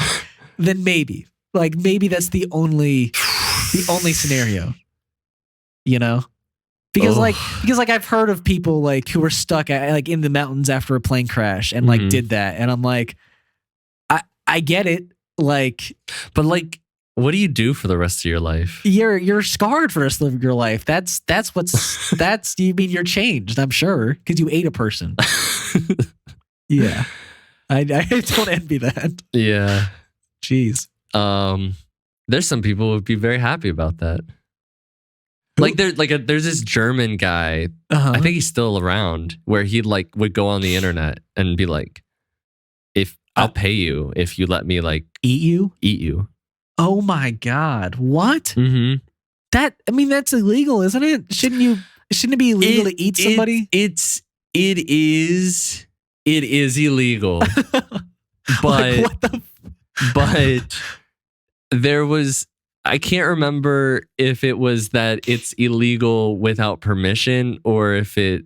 S1: then maybe that's the only scenario, because I've heard of people like who were stuck in the mountains after a plane crash and like did that, and I'm like, I get it, like,
S2: but like, what do you do for the rest of your life?
S1: You're scarred for the rest of your life. That's you mean you're changed, I'm sure, because you ate a person. Yeah. I don't envy that.
S2: Yeah.
S1: Jeez.
S2: There's some people who would be very happy about that. Like there's this German guy, I think he's still around, where he like would go on the internet and be like, if I'll pay you if you let me like
S1: eat you. Oh my God. What?
S2: Mm-hmm.
S1: That's illegal, isn't it? Shouldn't it be illegal to eat somebody?
S2: It is illegal. But
S1: what the
S2: but there was, I can't remember if it was that it's illegal without permission or if it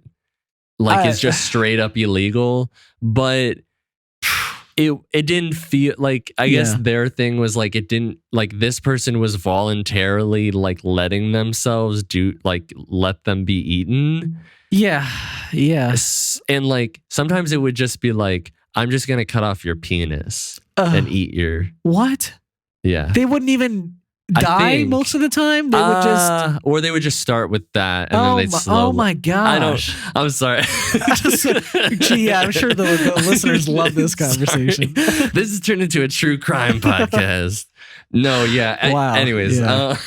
S2: like is just straight up illegal, but it didn't feel like, I guess their thing was like, it didn't, like this person was voluntarily like letting themselves let them be eaten.
S1: Yeah.
S2: And like sometimes it would just be like, I'm just gonna cut off your penis and eat your
S1: what?
S2: Yeah.
S1: They wouldn't even die most of the time. They
S2: would just start with that and then they'd slowly.
S1: Oh my gosh!
S2: I'm sorry.
S1: Gee, I'm sure the listeners love this conversation.
S2: This has turned into a true crime podcast. No, yeah.
S1: Wow.
S2: Anyways,
S1: yeah.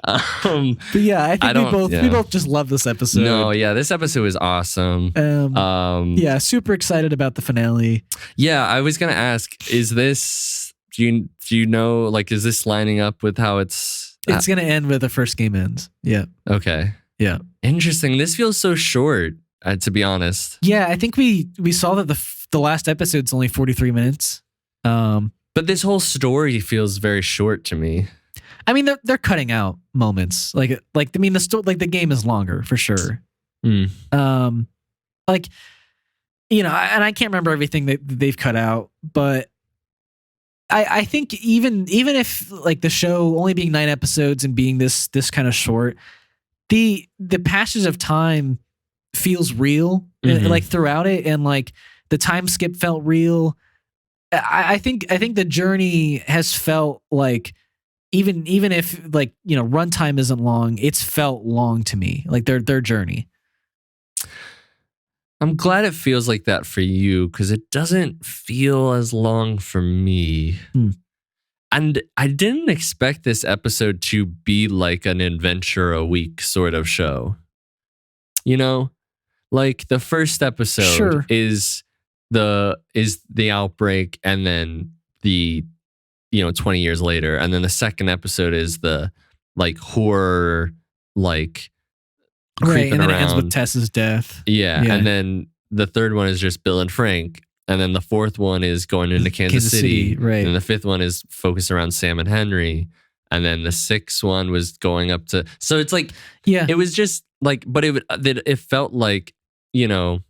S1: But yeah, I think we both just love this episode.
S2: No, yeah, this episode is awesome.
S1: Yeah, super excited about the finale.
S2: Yeah, I was gonna ask, is this? Do you know? Like, is this lining up with how it's?
S1: It's gonna end with the first game ends. Yeah.
S2: Okay.
S1: Yeah.
S2: Interesting. This feels so short. To be honest.
S1: Yeah, I think we saw that the last episode's only 43 minutes.
S2: But this whole story feels very short to me.
S1: I mean, they're cutting out moments. I mean, the game is longer for sure. Like, you know, and I can't remember everything that they've cut out, but I think even if like the show only being 9 episodes and being this kind of short, the passage of time feels real, like throughout it, and like the time skip felt real. I think the journey has felt like even if like, you know, runtime isn't long, it's felt long to me, like their journey.
S2: I'm glad it feels like that for you, because it doesn't feel as long for me. And I didn't expect this episode to be like an adventure a week sort of show. You know, like the first episode is the outbreak, and then the 20 years later, and then the second episode is the like horror, like
S1: right, and then
S2: around.
S1: It ends with Tess's death.
S2: Yeah, and then the third one is just Bill and Frank, and then the fourth one is going into Kansas City,
S1: right,
S2: and the fifth one is focused around Sam and Henry, and then the sixth one was going up to. So it's like, yeah, it was just like, but it felt like, you know,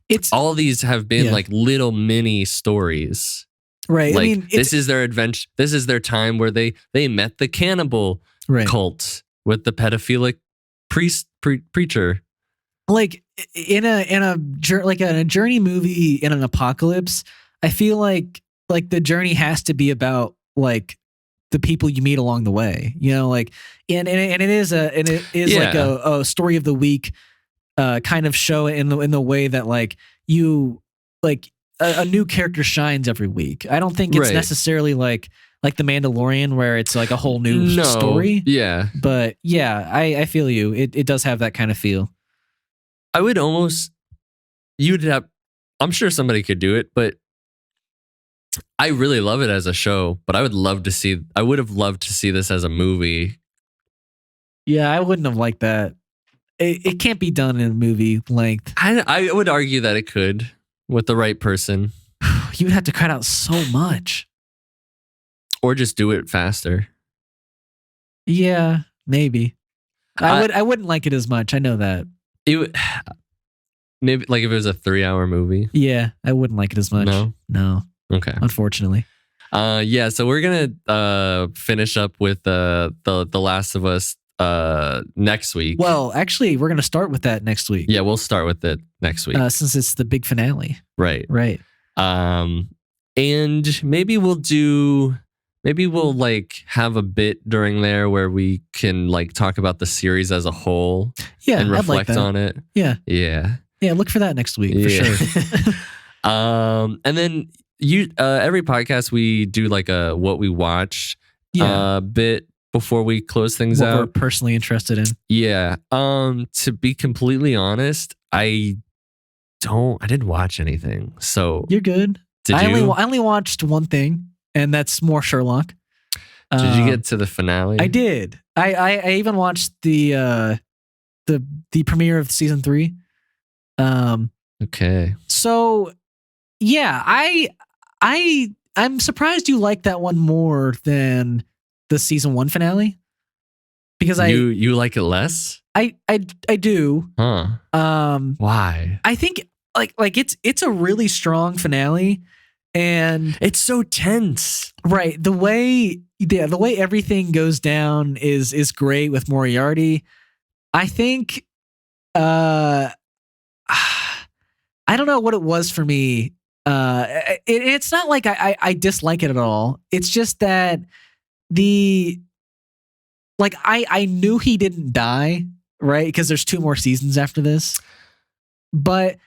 S2: it's all these have been like little mini stories.
S1: Right.
S2: Like,
S1: I mean,
S2: this is their adventure. This is their time where they met the cannibal cult with the pedophilic preacher.
S1: Like in a journey movie in an apocalypse, I feel like the journey has to be about like the people you meet along the way. You know, like and it is like a story of the week kind of show in the way that like you like. A new character shines every week. I don't think it's necessarily like the Mandalorian, where it's like a whole new story.
S2: Yeah.
S1: But yeah, I feel you. It does have that kind of feel.
S2: I would almost, I'm sure somebody could do it, but I really love it as a show, but I would have loved to see this as a movie.
S1: Yeah, I wouldn't have liked that. It can't be done in movie length.
S2: I would argue that it could. With the right person.
S1: You would have to cut out so much.
S2: Or just do it faster.
S1: Yeah, maybe. I wouldn't like it as much. I know that.
S2: Maybe like if it was a 3-hour movie.
S1: Yeah, I wouldn't like it as much. No.
S2: Okay.
S1: Unfortunately.
S2: Yeah, so we're gonna finish up with the Last of Us next week.
S1: Well, actually, we're gonna start with that next week.
S2: Yeah, we'll start with it next week
S1: since it's the big finale.
S2: Right. And maybe we'll like have a bit during there where we can like talk about the series as a whole.
S1: Yeah,
S2: and reflect on it.
S1: Yeah. Look for that next week for sure.
S2: And then every podcast we do like a what we watched bit before we close things out.
S1: What we're personally interested in.
S2: Yeah. To be completely honest, I didn't watch anything. So
S1: you're good. I only watched one thing, and that's more Sherlock.
S2: Did you get to the finale?
S1: I did. I even watched the premiere of season 3.
S2: Okay.
S1: So yeah, I'm surprised you like that one more than the season 1 finale, because
S2: you like it less.
S1: I do.
S2: Huh? Why?
S1: I think like it's a really strong finale, and
S2: it's so tense.
S1: Right. The way everything goes down is great with Moriarty. I think I don't know what it was for me. It's not like I dislike it at all. It's just that I knew he didn't die, right? Because there's 2 more seasons after this. But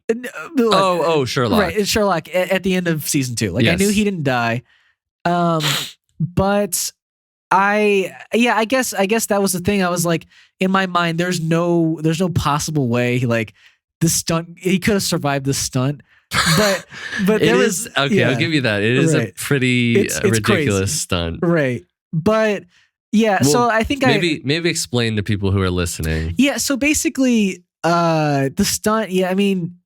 S2: Sherlock.
S1: Right, it's Sherlock at the end of season 2. Like, yes. I knew he didn't die. But I guess that was the thing. I was like, in my mind, there's no possible way like this stunt he could have survived this stunt. But there was
S2: okay. I'll give you that. It is a pretty
S1: it's
S2: ridiculous
S1: crazy.
S2: stunt,
S1: right? But yeah, well, so I think
S2: maybe explain to people who are listening.
S1: Yeah, so basically, the stunt. Yeah, I mean,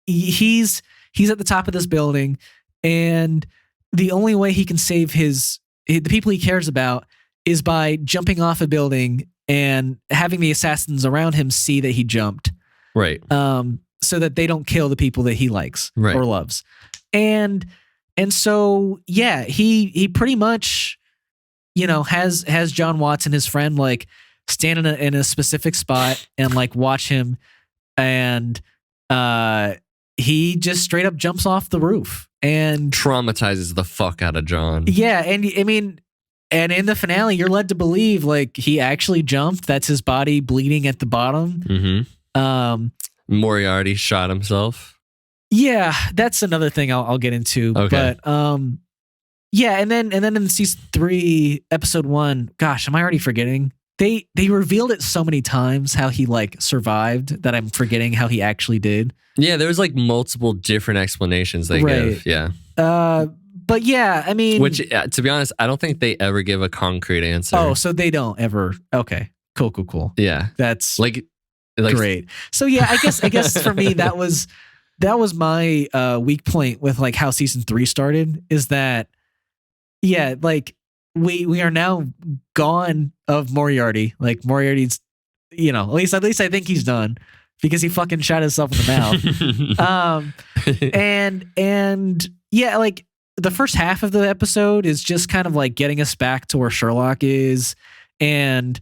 S1: he's at the top of this building, and the only way he can save the people he cares about is by jumping off a building and having the assassins around him see that he jumped.
S2: Right.
S1: So that they don't kill the people that he likes or loves. And so, yeah, he pretty much, has John Watson, his friend, like stand in a specific spot and like watch him. And he just straight up jumps off the roof and
S2: traumatizes the fuck out of John.
S1: Yeah. And I mean, and in the finale, you're led to believe like he actually jumped. That's his body bleeding at the bottom.
S2: Mm-hmm. Moriarty shot himself.
S1: Yeah, that's another thing I'll get into.
S2: Okay.
S1: But yeah, and then in season 3, episode 1, gosh, am I already forgetting? They revealed it so many times how he like survived that I'm forgetting how he actually did.
S2: Yeah, there was like multiple different explanations they give. Yeah.
S1: But yeah, I mean,
S2: which to be honest, I don't think they ever give a concrete answer.
S1: Oh, so they don't ever. Okay, cool.
S2: Yeah,
S1: that's
S2: like
S1: great. So yeah, I guess for me that was my weak point with like how season 3 started is that like we are now gone of Moriarty. Like Moriarty's, at least I think he's done because he fucking shot himself in the mouth. And yeah, like the first half of the episode is just kind of like getting us back to where Sherlock is, and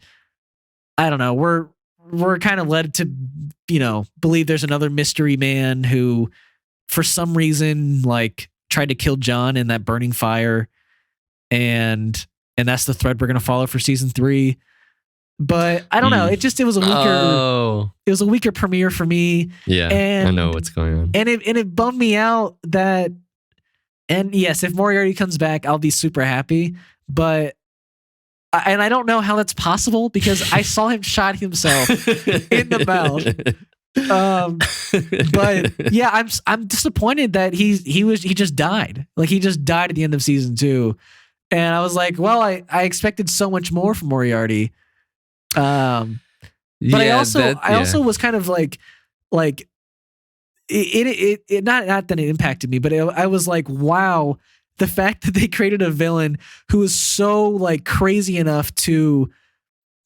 S1: I don't know, we're kind of led to, believe there's another mystery man who, for some reason, like tried to kill John in that burning fire, and that's the thread we're gonna follow for season 3. But I don't know. It was a weaker premiere for me.
S2: Yeah, and I know what's going on,
S1: and it bummed me out that. And yes, if Moriarty comes back, I'll be super happy. But I don't know how that's possible because I saw him shot himself in the mouth. But yeah, I'm disappointed that he just died. Like he just died at the end of season 2, and I was like, well, I expected so much more from Moriarty. But I also was kind of like it not that it impacted me, but I was like, wow. The fact that they created a villain who was so like crazy enough to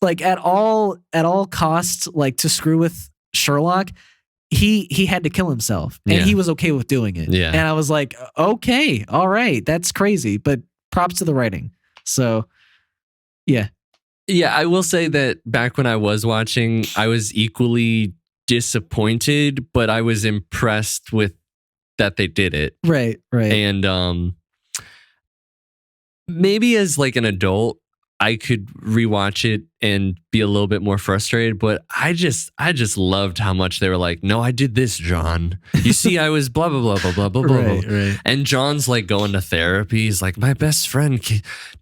S1: like at all costs like to screw with Sherlock, he had to kill himself and he was okay with doing it.
S2: Yeah.
S1: And I was like, okay, all right, that's crazy, but props to the writing. So yeah.
S2: Yeah, I will say that back when I was watching, I was equally disappointed, but I was impressed with that they did it.
S1: Right.
S2: And maybe as like an adult, I could rewatch it and be a little bit more frustrated, but I just loved how much they were like, no, I did this, John. You see, I was blah, blah, blah, blah, blah, blah, blah.
S1: Right.
S2: And John's like going to therapy. He's like, my best friend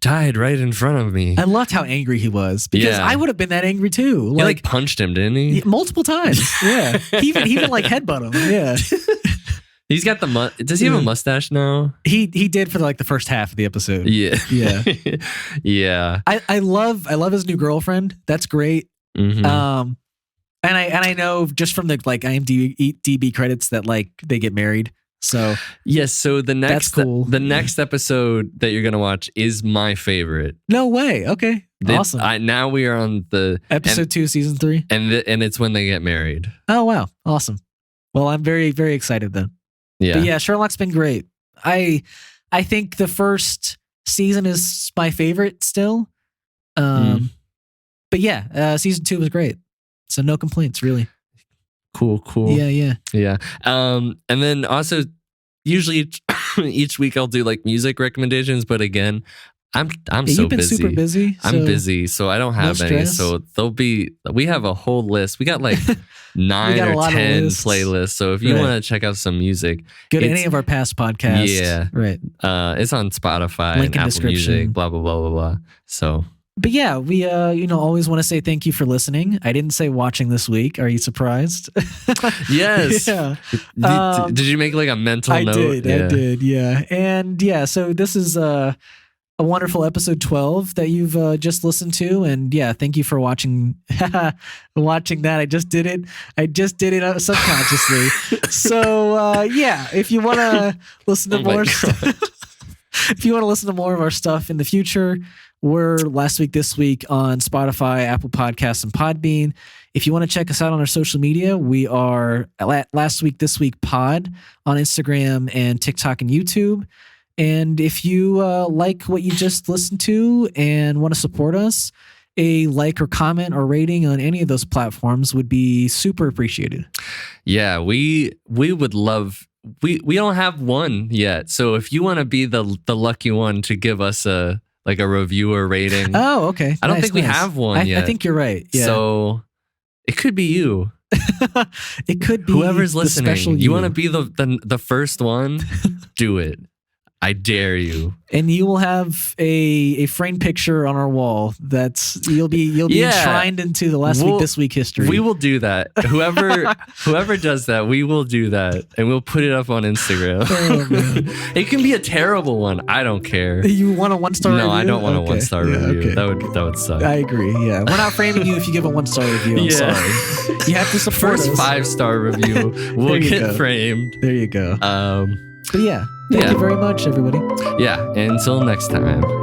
S2: died right in front of me.
S1: I loved how angry he was because I would have been that angry too.
S2: He like punched him, didn't he?
S1: Multiple times. Yeah. He even like headbutt him. Yeah.
S2: He's got does he have a mustache now?
S1: He did for like the first half of the episode.
S2: Yeah.
S1: Yeah. I love his new girlfriend. That's great.
S2: Mm-hmm.
S1: And I know just from the like IMDb credits that like they get married. So
S2: yes. So
S1: that's cool.
S2: The next episode that you're gonna watch is my favorite.
S1: No way. Okay. Awesome.
S2: Now we are on the
S1: episode 2, season 3,
S2: and it's when they get married.
S1: Oh wow. Awesome. Well, I'm very, very excited then.
S2: Yeah.
S1: But yeah, Sherlock's been great. I think the first season is my favorite still. But yeah, season 2 was great. So no complaints, really.
S2: Cool.
S1: Yeah.
S2: And then also usually each week I'll do like music recommendations, but again, I'm so
S1: you've been
S2: busy.
S1: super busy.
S2: I'm busy, so I don't have any. So we have a whole list. We got like 9 or 10 playlists. So if you want to check out some music,
S1: go to any of our past podcasts.
S2: Yeah.
S1: Right.
S2: It's on Spotify
S1: Link
S2: and
S1: in
S2: Apple
S1: description.
S2: Music, blah, blah, blah, blah, blah. So
S1: But yeah, we always want to say thank you for listening. I didn't say watching this week. Are you surprised?
S2: Yes.
S1: Yeah.
S2: Did you make like a mental note?
S1: I did. Yeah. And yeah, so this is a wonderful episode 12 that you've just listened to. And yeah, thank you for watching watching that. I just did it subconsciously. So yeah, if you want to listen to more stuff, if you want to listen to more of our stuff in the future, we're Last Week This Week on Spotify, Apple Podcasts, and Podbean. If you want to check us out on our social media, we are Last Week This Week Pod on Instagram and TikTok and YouTube. And if you like what you just listened to and want to support us, a like or comment or rating on any of those platforms would be super appreciated.
S2: Yeah, we would love. We don't have one yet, so if you want to be the lucky one to give us a review or rating.
S1: Oh, okay.
S2: I don't think we have one yet.
S1: I think you're right. Yeah.
S2: So it could be you.
S1: It could be
S2: whoever's listening.
S1: Special
S2: you want to be the first one? Do it. I dare you.
S1: And you will have a framed picture on our wall. You'll be enshrined into the Last Week This Week history.
S2: We will do that. Whoever does that, we will do that, and we'll put it up on Instagram.
S1: Oh, man.
S2: It can be a terrible one. I don't care.
S1: You want a 1-star review?
S2: No, I don't want a 1-star review.
S1: Okay.
S2: That would suck.
S1: I agree. Yeah, we're not framing you if you give a 1-star review. I'm sorry. You have to support
S2: First
S1: us.
S2: 5-star review will get framed.
S1: There you go. But yeah. Thank you very much, everybody.
S2: Yeah. Until next time.